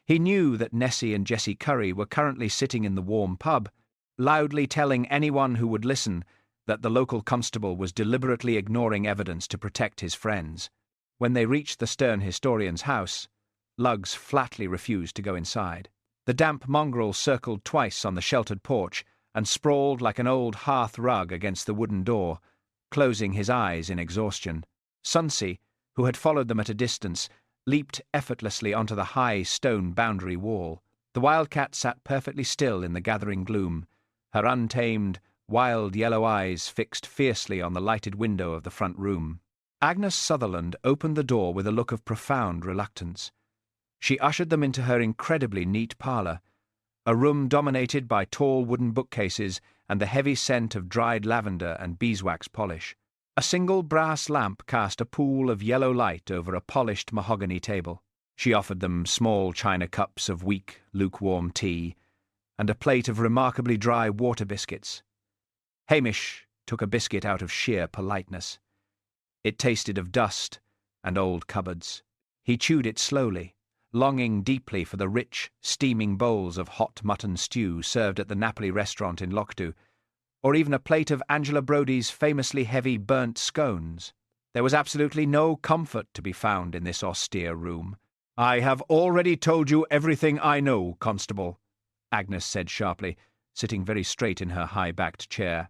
He knew that Nessie and Jessie Curry were currently sitting in the warm pub, loudly telling anyone who would listen that the local constable was deliberately ignoring evidence to protect his friends. When they reached the stern historian's house, Lugs flatly refused to go inside. The damp mongrel circled twice on the sheltered porch and sprawled like an old hearth rug against the wooden door, closing his eyes in exhaustion. Sunsey, who had followed them at a distance, leaped effortlessly onto the high stone boundary wall. The wildcat sat perfectly still in the gathering gloom, her untamed, wild yellow eyes fixed fiercely on the lighted window of the front room. Agnes Sutherland opened the door with a look of profound reluctance. She ushered them into her incredibly neat parlour, A room dominated by tall wooden bookcases and the heavy scent of dried lavender and beeswax polish. A single brass lamp cast a pool of yellow light over a polished mahogany table. She offered them small china cups of weak, lukewarm tea and a plate of remarkably dry water biscuits. Hamish took a biscuit out of sheer politeness. It tasted of dust and old cupboards. He chewed it slowly, longing deeply for the rich, steaming bowls of hot mutton stew served at the Napoli restaurant in Lochs, or even a plate of Angela Brodie's famously heavy burnt scones. There was absolutely no comfort to be found in this austere room. "I have already told you everything I know, Constable," Agnes said sharply, sitting very straight in her high-backed chair.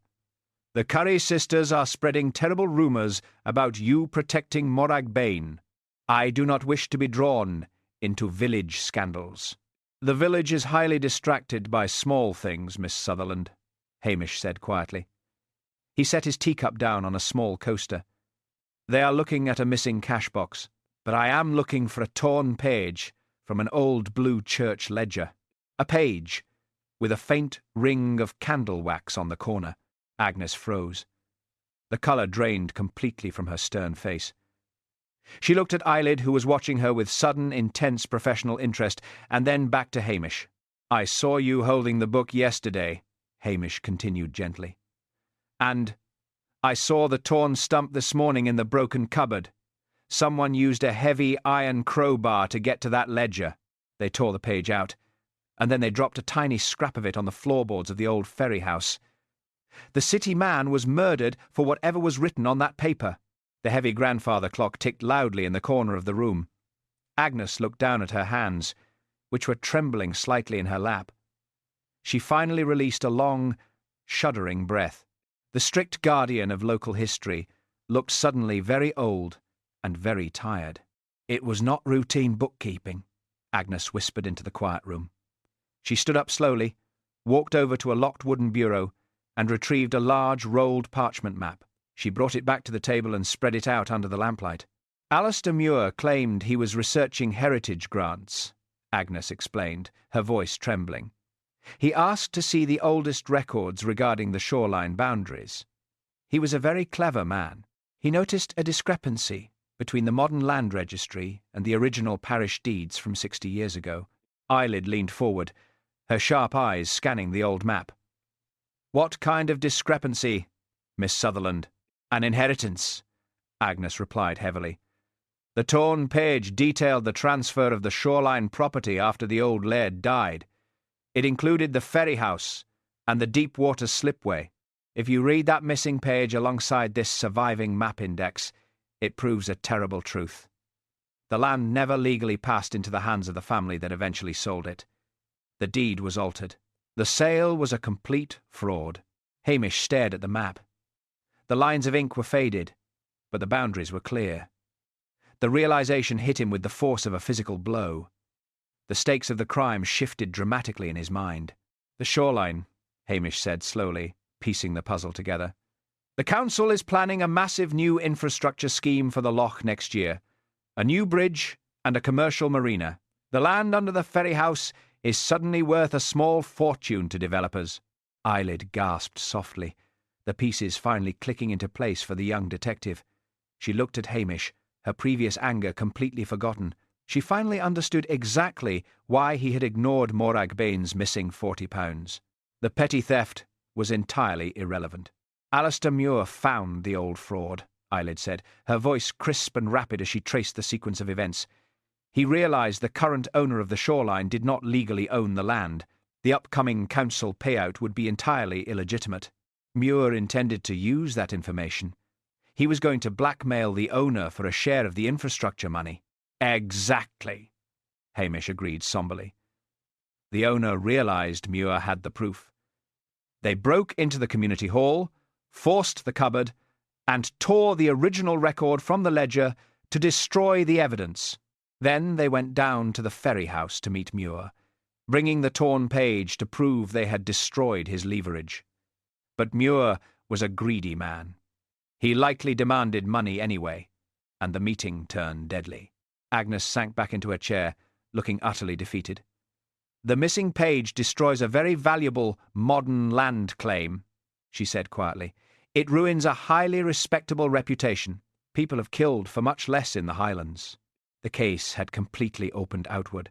"The Curry sisters are spreading terrible rumours about you protecting Morag Bain. I do not wish to be drawn into village scandals." "The village is highly distracted by small things, Miss Sutherland," Hamish said quietly. He set his teacup down on a small coaster. "They are looking at a missing cash box, but I am looking for a torn page from an old blue church ledger. A page with a faint ring of candle wax on the corner." Agnes froze. The colour drained completely from her stern face. She looked at Ceilidh, who was watching her with sudden, intense professional interest, and then back to Hamish. "I saw you holding the book yesterday," Hamish continued gently. "And I saw the torn stump this morning in the broken cupboard. Someone used a heavy iron crowbar to get to that ledger." They tore the page out, and then they dropped a tiny scrap of it on the floorboards of the old Ferry House. "The city man was murdered for whatever was written on that paper." The heavy grandfather clock ticked loudly in the corner of the room. Agnes looked down at her hands, which were trembling slightly in her lap. She finally released a long, shuddering breath. The strict guardian of local history looked suddenly very old and very tired. "It was not routine bookkeeping," Agnes whispered into the quiet room. She stood up slowly, walked over to a locked wooden bureau, and retrieved a large rolled parchment map. She brought it back to the table and spread it out under the lamplight. "Alistair Muir claimed he was researching heritage grants," Agnes explained, her voice trembling. "He asked to see the oldest records regarding the shoreline boundaries. He was a very clever man. He noticed a discrepancy between the modern land registry and the original parish deeds from 60 years ago." Ceilidh leaned forward, her sharp eyes scanning the old map. "What kind of discrepancy, Miss Sutherland?" "An inheritance," Agnes replied heavily. "The torn page detailed the transfer of the shoreline property after the old laird died. It included the Ferry House and the Deepwater Slipway. If you read that missing page alongside this surviving map index, it proves a terrible truth. The land never legally passed into the hands of the family that eventually sold it. The deed was altered. The sale was a complete fraud." Hamish stared at the map. The lines of ink were faded, but the boundaries were clear. The realization hit him with the force of a physical blow. The stakes of the crime shifted dramatically in his mind. "The shoreline," Hamish said slowly, piecing the puzzle together. "The council is planning a massive new infrastructure scheme for the loch next year. A new bridge and a commercial marina. The land under the Ferry House is suddenly worth a small fortune to developers." Ceilidh gasped softly, the pieces finally clicking into place for the young detective. She looked at Hamish, her previous anger completely forgotten. She finally understood exactly why he had ignored Morag Bain's missing £40. The petty theft was entirely irrelevant. "Alistair Muir found the old fraud," Ceilidh said, her voice crisp and rapid as she traced the sequence of events. "He realised the current owner of the shoreline did not legally own the land. The upcoming council payout would be entirely illegitimate. Muir intended to use that information. He was going to blackmail the owner for a share of the infrastructure money." "Exactly," Hamish agreed somberly. "The owner realised Muir had the proof. They broke into the community hall, forced the cupboard, and tore the original record from the ledger to destroy the evidence. Then they went down to the Ferry House to meet Muir, bringing the torn page to prove they had destroyed his leverage. But Muir was a greedy man. He likely demanded money anyway, and the meeting turned deadly." Agnes sank back into her chair, looking utterly defeated. "The missing page destroys a very valuable modern land claim," she said quietly. "It ruins a highly respectable reputation. People have killed for much less in the Highlands." The case had completely opened outward.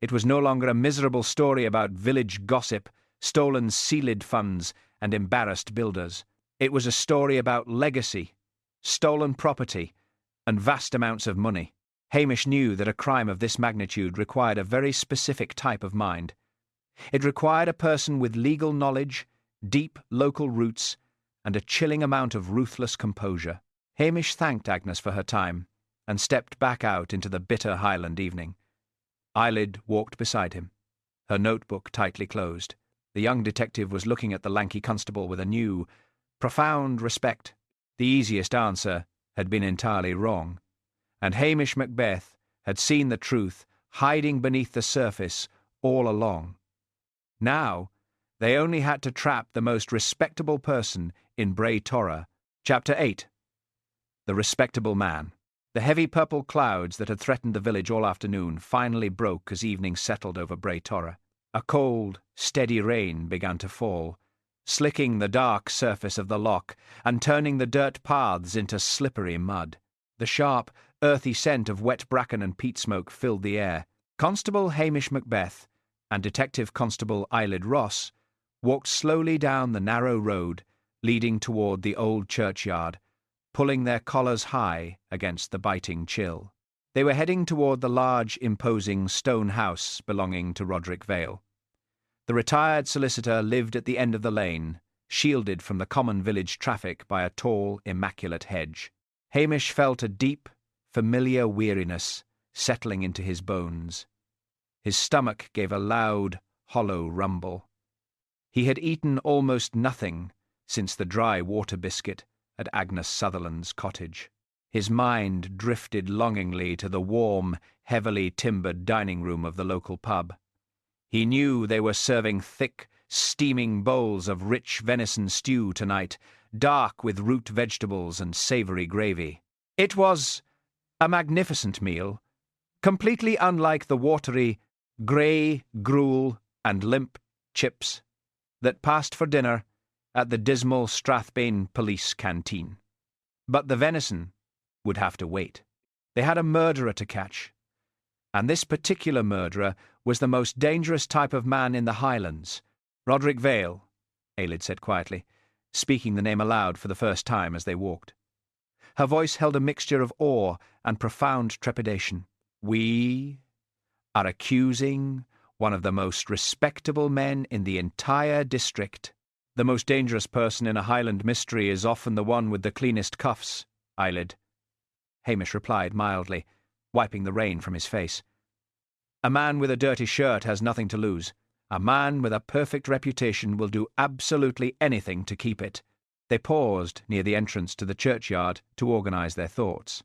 It was no longer a miserable story about village gossip, stolen Ceilidh funds, and embarrassed builders. It was a story about legacy, stolen property, and vast amounts of money. Hamish knew that a crime of this magnitude required a very specific type of mind. It required a person with legal knowledge, deep local roots, and a chilling amount of ruthless composure. Hamish thanked Agnes for her time, and stepped back out into the bitter Highland evening. Ceilidh walked beside him, her notebook tightly closed. The young detective was looking at the lanky constable with a new, profound respect. The easiest answer had been entirely wrong, and Hamish Macbeth had seen the truth hiding beneath the surface all along. Now, they only had to trap the most respectable person in Bray Torra. Chapter 8. The Respectable Man. The heavy purple clouds that had threatened the village all afternoon finally broke as evening settled over Bray Torra. A cold, steady rain began to fall, slicking the dark surface of the loch and turning the dirt paths into slippery mud. The sharp, earthy scent of wet bracken and peat smoke filled the air. Constable Hamish Macbeth and Detective Constable Ceilidh Ross walked slowly down the narrow road leading toward the old churchyard, pulling their collars high against the biting chill. They were heading toward the large, imposing stone house belonging to Roderick Vale. The retired solicitor lived at the end of the lane, shielded from the common village traffic by a tall, immaculate hedge. Hamish felt a deep, familiar weariness settling into his bones. His stomach gave a loud, hollow rumble. He had eaten almost nothing since the dry water biscuit at Agnes Sutherland's cottage. His mind drifted longingly to the warm, heavily timbered dining room of the local pub. He knew they were serving thick, steaming bowls of rich venison stew tonight, dark with root vegetables and savoury gravy. It was a magnificent meal, completely unlike the watery, grey gruel and limp chips that passed for dinner at the dismal Strathbane police canteen. But the venison would have to wait. They had a murderer to catch, and this particular murderer was the most dangerous type of man in the Highlands. Roderick Vale, Ceilidh said quietly, speaking the name aloud for the first time as they walked. Her voice held a mixture of awe and profound trepidation. "We are accusing one of the most respectable men in the entire district." "The most dangerous person in a Highland mystery is often the one with the cleanest cuffs, Ceilidh," Hamish replied mildly, wiping the rain from his face. "A man with a dirty shirt has nothing to lose. A man with a perfect reputation will do absolutely anything to keep it." They paused near the entrance to the churchyard to organise their thoughts.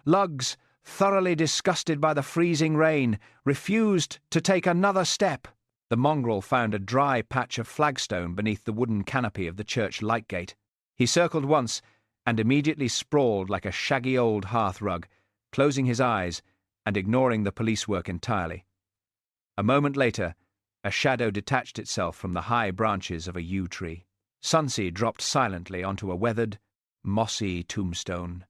Lugs, thoroughly disgusted by the freezing rain, refused to take another step. The mongrel found a dry patch of flagstone beneath the wooden canopy of the church light-gate. He circled once and immediately sprawled like a shaggy old hearth-rug, closing his eyes and ignoring the police work entirely. A moment later, a shadow detached itself from the high branches of a yew tree. Sunsea dropped silently onto a weathered, mossy tombstone.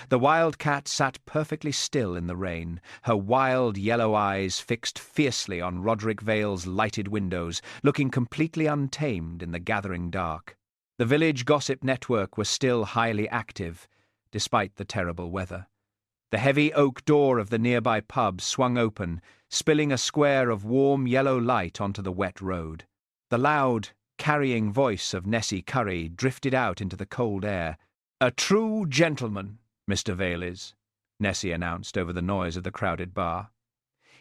The wild cat sat perfectly still in the rain, her wild yellow eyes fixed fiercely on Roderick Vale's lighted windows, looking completely untamed in the gathering dark. The village gossip network was still highly active, despite the terrible weather. The heavy oak door of the nearby pub swung open, spilling a square of warm yellow light onto the wet road. The loud, carrying voice of Nessie Curry drifted out into the cold air. "A true gentleman, Mr. Vale is," Nessie announced over the noise of the crowded bar.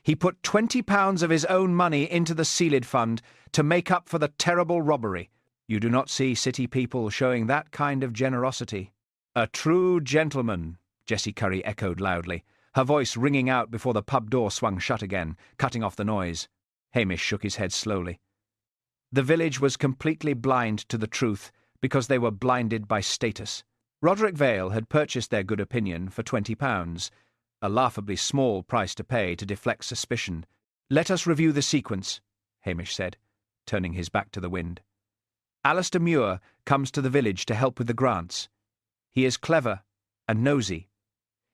"He put £20 of his own money into the Ceilidh fund to make up for the terrible robbery. You do not see city people showing that kind of generosity." "A true gentleman," Jessie Curry echoed loudly, her voice ringing out before the pub door swung shut again, cutting off the noise. Hamish shook his head slowly. The village was completely blind to the truth because they were blinded by status. Roderick Vale had purchased their good opinion for £20, a laughably small price to pay to deflect suspicion, "Let us review the sequence," Hamish said, turning his back to the wind. "Alistair Muir comes to the village to help with the grants. He is clever and nosy.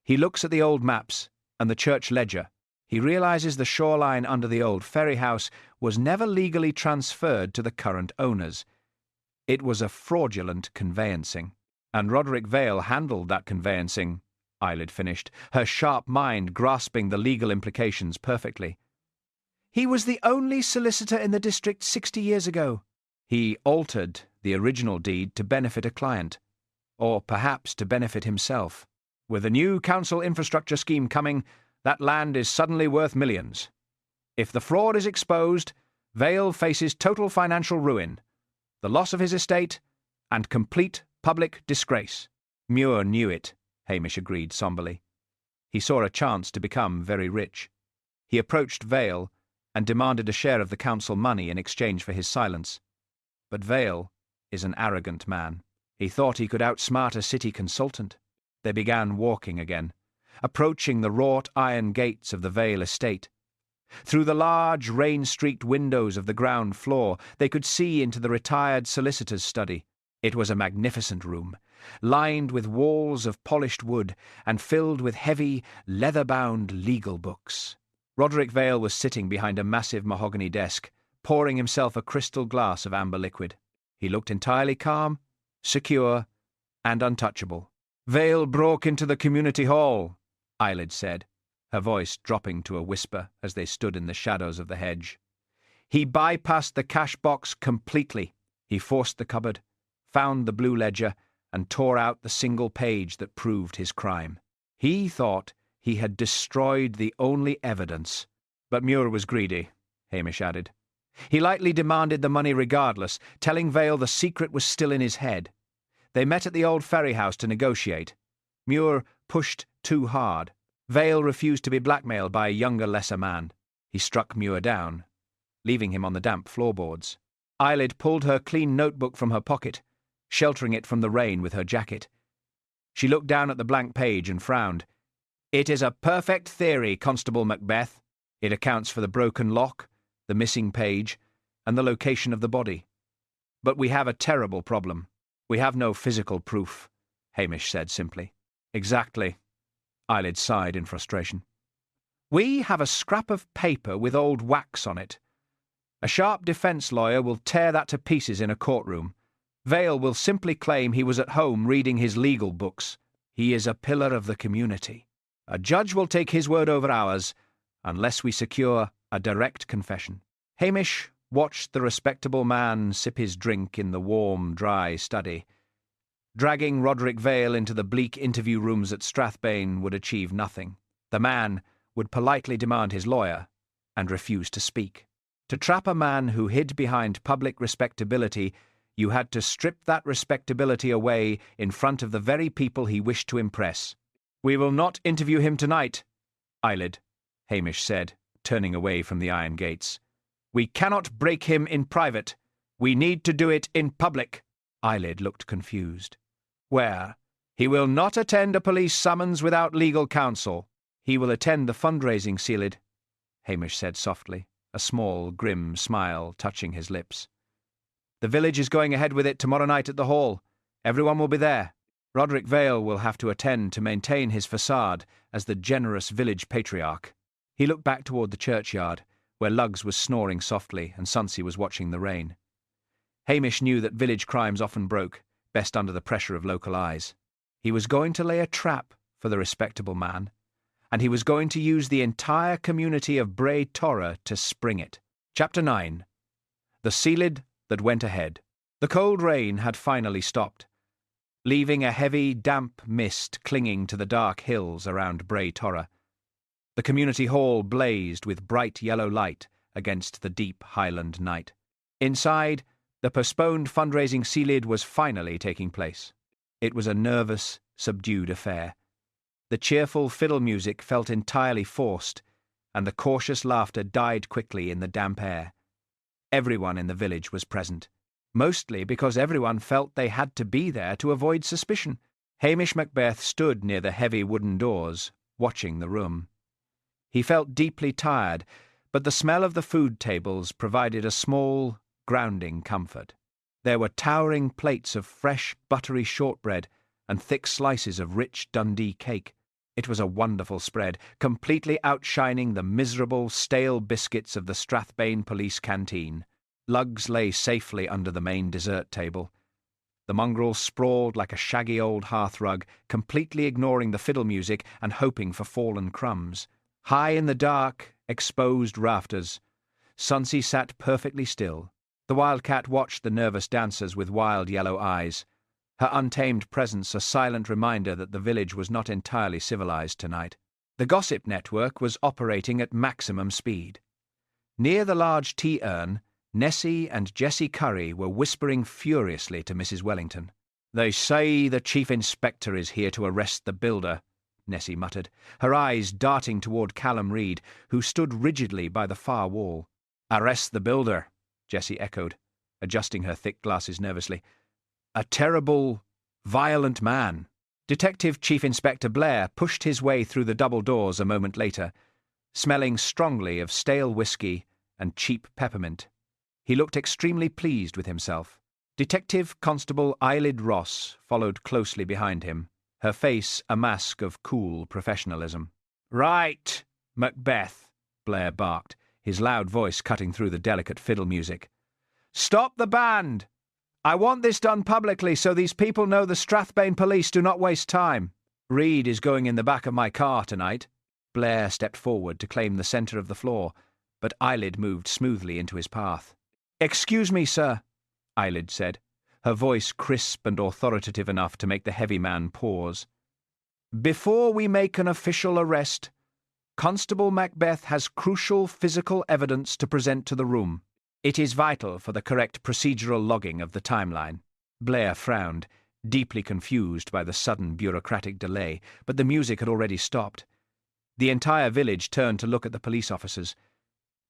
He looks at the old maps and the church ledger. He realises the shoreline under the old Ferry House was never legally transferred to the current owners. It was a fraudulent conveyancing. And Roderick Vale handled that conveyancing," Ceilidh finished, her sharp mind grasping the legal implications perfectly. "He was the only solicitor in the district 60 years ago. He altered the original deed to benefit a client, or perhaps to benefit himself. With a new council infrastructure scheme coming, that land is suddenly worth millions. If the fraud is exposed, Vale faces total financial ruin, the loss of his estate, and complete public disgrace." "Muir knew it," Hamish agreed somberly. "He saw a chance to become very rich. He approached Vale and demanded a share of the council money in exchange for his silence. But Vale is an arrogant man. He thought he could outsmart a city consultant." They began walking again, approaching the wrought iron gates of the Vale estate. Through the large, rain-streaked windows of the ground floor, they could see into the retired solicitor's study. It was a magnificent room, lined with walls of polished wood and filled with heavy, leather-bound legal books. Roderick Vale was sitting behind a massive mahogany desk, pouring himself a crystal glass of amber liquid. He looked entirely calm, secure, and untouchable. "Vale broke into the community hall," Ceilidh said, her voice dropping to a whisper as they stood in the shadows of the hedge. "He bypassed the cash box completely. He forced the cupboard, found the blue ledger, and tore out the single page that proved his crime. He thought he had destroyed the only evidence. But Muir was greedy," Hamish added. "He lightly demanded the money regardless, telling Vale the secret was still in his head. They met at the old Ferry House to negotiate. Muir pushed too hard. Vale refused to be blackmailed by a younger, lesser man. He struck Muir down, leaving him on the damp floorboards." Ceilidh pulled her clean notebook from her pocket, sheltering it from the rain with her jacket. She looked down at the blank page and frowned. "It is a perfect theory, Constable Macbeth. It accounts for the broken lock, the missing page, and the location of the body. But we have a terrible problem. We have no physical proof," Hamish said simply. "Exactly." Ceilidh sighed in frustration. "We have a scrap of paper with old wax on it. A sharp defence lawyer will tear that to pieces in a courtroom. Vale will simply claim he was at home reading his legal books. He is a pillar of the community. A judge will take his word over ours, unless we secure a direct confession." Hamish watched the respectable man sip his drink in the warm, dry study. Dragging Roderick Vale into the bleak interview rooms at Strathbane would achieve nothing. The man would politely demand his lawyer and refuse to speak. To trap a man who hid behind public respectability, you had to strip that respectability away in front of the very people he wished to impress. "We will not interview him tonight, Ceilidh," Hamish said, turning away from the iron gates. "We cannot break him in private. We need to do it in public." Ceilidh looked confused. "Where? He will not attend a police summons without legal counsel." "He will attend the fundraising, Ceilidh," Hamish said softly, a small, grim smile touching his lips. "The village is going ahead with it tomorrow night at the hall. Everyone will be there. Roderick Vale will have to attend to maintain his facade as the generous village patriarch." He looked back toward the churchyard, where Luggs was snoring softly and Sunsy was watching the rain. Hamish knew that village crimes often broke, best under the pressure of local eyes. He was going to lay a trap for the respectable man, and he was going to use the entire community of Bray Torra to spring it. Chapter 9. The Ceilidh that went ahead. The cold rain had finally stopped, leaving a heavy, damp mist clinging to the dark hills around Bray Torra. The community hall blazed with bright yellow light against the deep Highland night. Inside, the postponed fundraising Ceilidh was finally taking place. It was a nervous, subdued affair. The cheerful fiddle music felt entirely forced, and the cautious laughter died quickly in the damp air. Everyone in the village was present, mostly because everyone felt they had to be there to avoid suspicion. Hamish Macbeth stood near the heavy wooden doors, watching the room. He felt deeply tired, but the smell of the food tables provided a small, grounding comfort. There were towering plates of fresh, buttery shortbread and thick slices of rich Dundee cake. It was a wonderful spread, completely outshining the miserable, stale biscuits of the Strathbane police canteen. Lugs lay safely under the main dessert table. The mongrel sprawled like a shaggy old hearthrug, completely ignoring the fiddle music and hoping for fallen crumbs. High in the dark, exposed rafters, Sunsy sat perfectly still. The wildcat watched the nervous dancers with wild yellow eyes, her untamed presence a silent reminder that the village was not entirely civilized tonight. The gossip network was operating at maximum speed. Near the large tea urn, Nessie and Jessie Curry were whispering furiously to Mrs. Wellington. "They say the Chief Inspector is here to arrest the builder," Nessie muttered, her eyes darting toward Callum Reed, who stood rigidly by the far wall. "Arrest the builder," Jessie echoed, adjusting her thick glasses nervously. "A terrible, violent man." Detective Chief Inspector Blair pushed his way through the double doors a moment later, smelling strongly of stale whiskey and cheap peppermint. He looked extremely pleased with himself. Detective Constable Ceilidh Ross followed closely behind him, her face a mask of cool professionalism. "Right, Macbeth," Blair barked, his loud voice cutting through the delicate fiddle music. "Stop the band! I want this done publicly so these people know the Strathbane police do not waste time. Reed is going in the back of my car tonight." Blair stepped forward to claim the centre of the floor, but Ceilidh moved smoothly into his path. "Excuse me, sir," Ceilidh said, her voice crisp and authoritative enough to make the heavy man pause. "Before we make an official arrest, Constable Macbeth has crucial physical evidence to present to the room. It is vital for the correct procedural logging of the timeline." Blair frowned, deeply confused by the sudden bureaucratic delay, but the music had already stopped. The entire village turned to look at the police officers.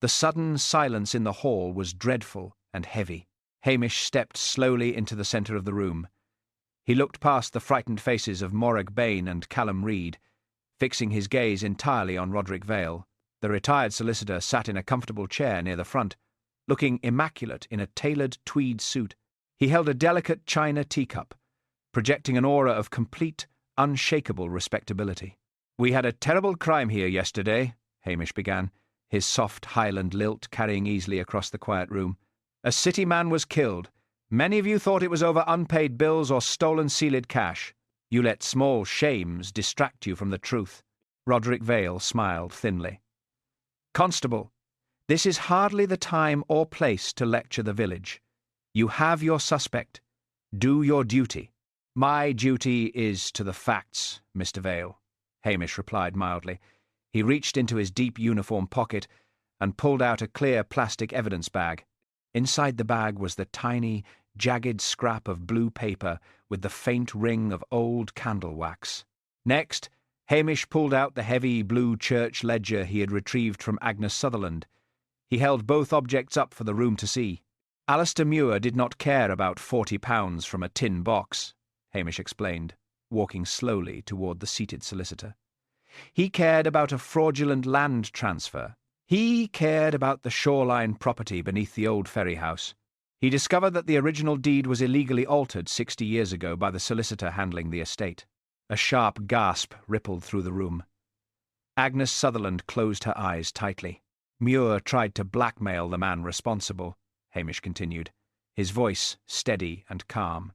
The sudden silence in the hall was dreadful and heavy. Hamish stepped slowly into the centre of the room. He looked past the frightened faces of Morag Bain and Callum Reed, fixing his gaze entirely on Roderick Vale. The retired solicitor sat in a comfortable chair near the front, looking immaculate in a tailored tweed suit. He held a delicate china teacup, projecting an aura of complete, unshakable respectability. "We had a terrible crime here yesterday," Hamish began, his soft Highland lilt carrying easily across the quiet room. "A city man was killed. Many of you thought it was over unpaid bills or stolen Ceilidh cash. You let small shames distract you from the truth." Roderick Vale smiled thinly. "Constable, this is hardly the time or place to lecture the village. You have your suspect. Do your duty." "My duty is to the facts, Mr. Vale," Hamish replied mildly. He reached into his deep uniform pocket and pulled out a clear plastic evidence bag. Inside the bag was the tiny, jagged scrap of blue paper with the faint ring of old candle wax. Next, Hamish pulled out the heavy blue church ledger he had retrieved from Agnes Sutherland. He held both objects up for the room to see. "Alistair Muir did not care about £40 from a tin box," Hamish explained, walking slowly toward the seated solicitor. "He cared about a fraudulent land transfer. He cared about the shoreline property beneath the old Ferry House. He discovered that the original deed was illegally altered 60 years ago by the solicitor handling the estate." A sharp gasp rippled through the room. Agnes Sutherland closed her eyes tightly. "Muir tried to blackmail the man responsible," Hamish continued, his voice steady and calm.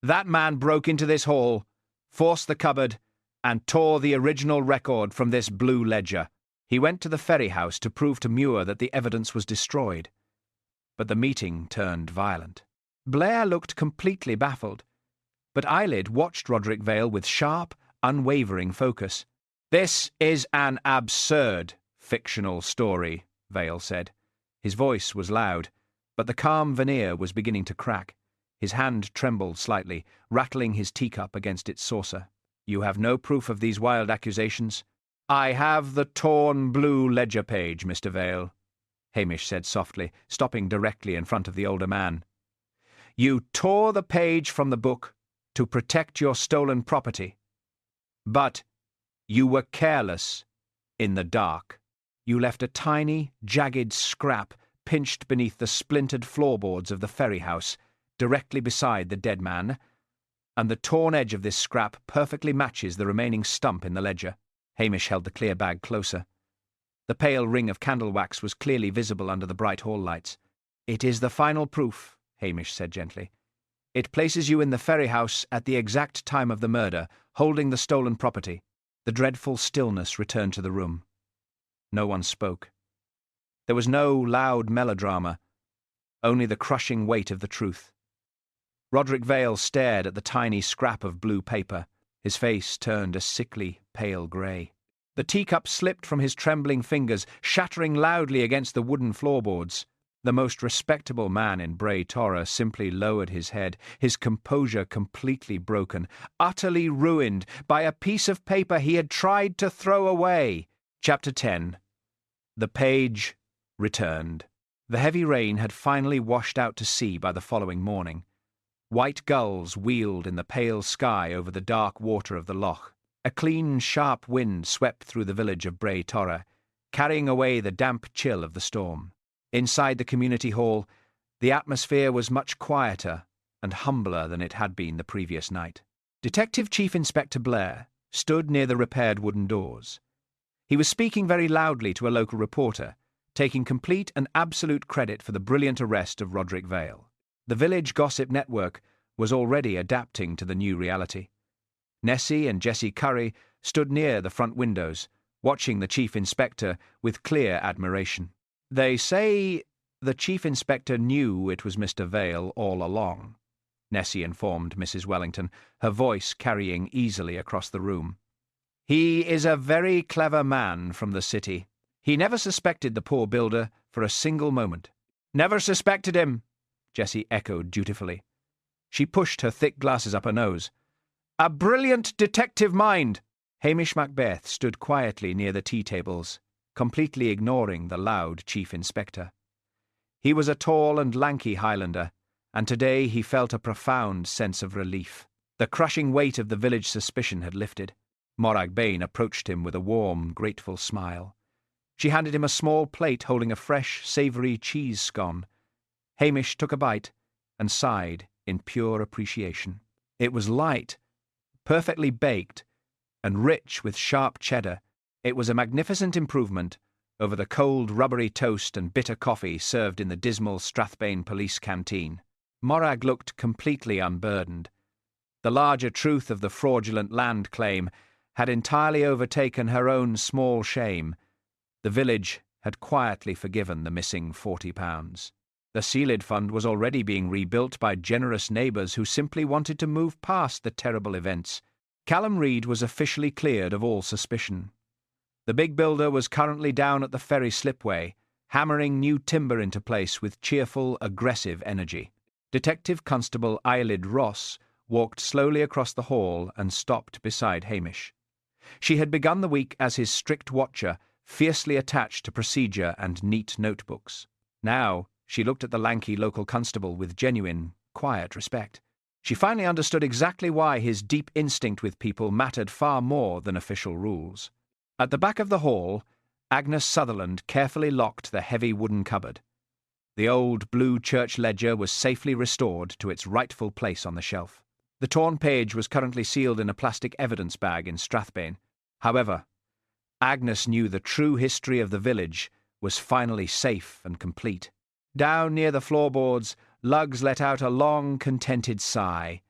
"That man broke into this hall, forced the cupboard, and tore the original record from this blue ledger. He went to the Ferry House to prove to Muir that the evidence was destroyed. But the meeting turned violent." Blair looked completely baffled, but Ceilidh watched Roderick Vale with sharp, unwavering focus. "This is an absurd fictional story," Vale said. His voice was loud, but the calm veneer was beginning to crack. His hand trembled slightly, rattling his teacup against its saucer. "You have no proof of these wild accusations?" "I have the torn blue ledger page, Mr. Vale," Hamish said softly, stopping directly in front of the older man. "You tore the page from the book to protect your stolen property. But you were careless in the dark. You left a tiny, jagged scrap pinched beneath the splintered floorboards of the Ferry House, directly beside the dead man, and the torn edge of this scrap perfectly matches the remaining stump in the ledger. Hamish held the clear bag closer. The pale ring of candle wax was clearly visible under the bright hall lights. "It is the final proof," Hamish said gently. "It places you in the Ferry House at the exact time of the murder, holding the stolen property." The dreadful stillness returned to the room. No one spoke. There was no loud melodrama, only the crushing weight of the truth. Roderick Vale stared at the tiny scrap of blue paper. His face turned a sickly, pale grey. The teacup slipped from his trembling fingers, shattering loudly against the wooden floorboards. The most respectable man in Bray Torre simply lowered his head, his composure completely broken, utterly ruined by a piece of paper he had tried to throw away. Chapter 10. The page returned. The heavy rain had finally washed out to sea by the following morning. White gulls wheeled in the pale sky over the dark water of the loch. A clean, sharp wind swept through the village of Bray Torre, carrying away the damp chill of the storm. Inside the community hall, the atmosphere was much quieter and humbler than it had been the previous night. Detective Chief Inspector Blair stood near the repaired wooden doors. He was speaking very loudly to a local reporter, taking complete and absolute credit for the brilliant arrest of Roderick Vale. The village gossip network was already adapting to the new reality. Nessie and Jessie Curry stood near the front windows, watching the Chief Inspector with clear admiration. "They say the Chief Inspector knew it was Mr. Vale all along," Nessie informed Mrs. Wellington, her voice carrying easily across the room. "He is a very clever man from the city. He never suspected the poor builder for a single moment." "Never suspected him," Jessie echoed dutifully. She pushed her thick glasses up her nose. "A brilliant detective mind." Hamish Macbeth stood quietly near the tea-tables, completely ignoring the loud Chief Inspector. He was a tall and lanky Highlander, and today he felt a profound sense of relief. The crushing weight of the village suspicion had lifted. Morag Bain approached him with a warm, grateful smile. She handed him a small plate holding a fresh, savoury cheese scone. Hamish took a bite and sighed in pure appreciation. It was light, perfectly baked, and rich with sharp cheddar. It was a magnificent improvement over the cold, rubbery toast and bitter coffee served in the dismal Strathbane police canteen. Morag looked completely unburdened. The larger truth of the fraudulent land claim had entirely overtaken her own small shame. The village had quietly forgiven the missing £40. The Ceilidh fund was already being rebuilt by generous neighbours who simply wanted to move past the terrible events. Callum Reid was officially cleared of all suspicion. The big builder was currently down at the ferry slipway, hammering new timber into place with cheerful, aggressive energy. Detective Constable Ceilidh Ross walked slowly across the hall and stopped beside Hamish. She had begun the week as his strict watcher, fiercely attached to procedure and neat notebooks. Now she looked at the lanky local constable with genuine, quiet respect. She finally understood exactly why his deep instinct with people mattered far more than official rules. At the back of the hall, Agnes Sutherland carefully locked the heavy wooden cupboard. The old blue church ledger was safely restored to its rightful place on the shelf. The torn page was currently sealed in a plastic evidence bag in Strathbane. However, Agnes knew the true history of the village was finally safe and complete. Down near the floorboards, Lugs let out a long, contented sigh.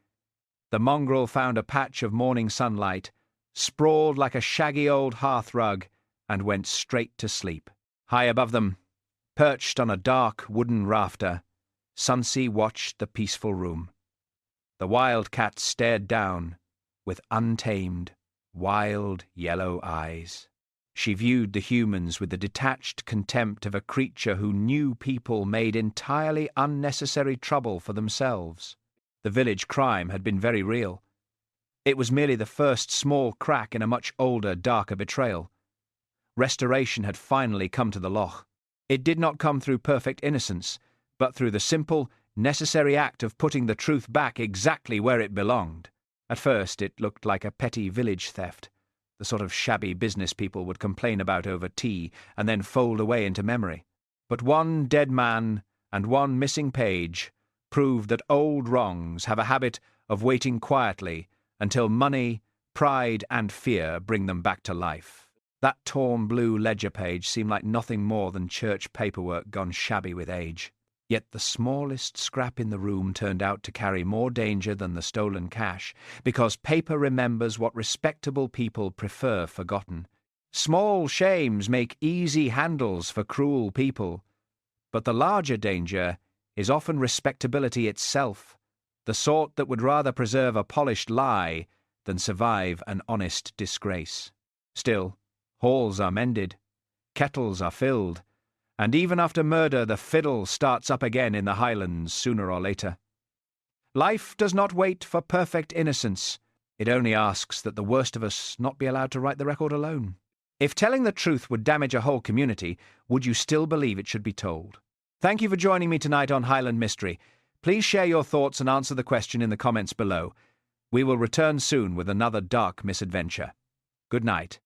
The mongrel found a patch of morning sunlight, sprawled like a shaggy old hearth rug, and went straight to sleep. High above them, perched on a dark wooden rafter, Sunsea watched the peaceful room. The wildcat stared down with untamed, wild yellow eyes. She viewed the humans with the detached contempt of a creature who knew people made entirely unnecessary trouble for themselves. The village crime had been very real. It was merely the first small crack in a much older, darker betrayal. Restoration had finally come to the loch. It did not come through perfect innocence, but through the simple, necessary act of putting the truth back exactly where it belonged. At first it looked like a petty village theft. the sort of shabby business people would complain about over tea and then fold away into memory. But one dead man and one missing page proved that old wrongs have a habit of waiting quietly until money, pride, and fear bring them back to life. That torn blue ledger page seemed like nothing more than church paperwork gone shabby with age. Yet the smallest scrap in the room turned out to carry more danger than the stolen cash, because paper remembers what respectable people prefer forgotten. Small shames make easy handles for cruel people, but the larger danger is often respectability itself, the sort that would rather preserve a polished lie than survive an honest disgrace. Still, halls are mended, kettles are filled, and even after murder the fiddle starts up again in the Highlands sooner or later. Life does not wait for perfect innocence. It only asks that the worst of us not be allowed to write the record alone. If telling the truth would damage a whole community, would you still believe it should be told? Thank you for joining me tonight on Highland Mystery. Please share your thoughts and answer the question in the comments below. We will return soon with another dark misadventure. Good night.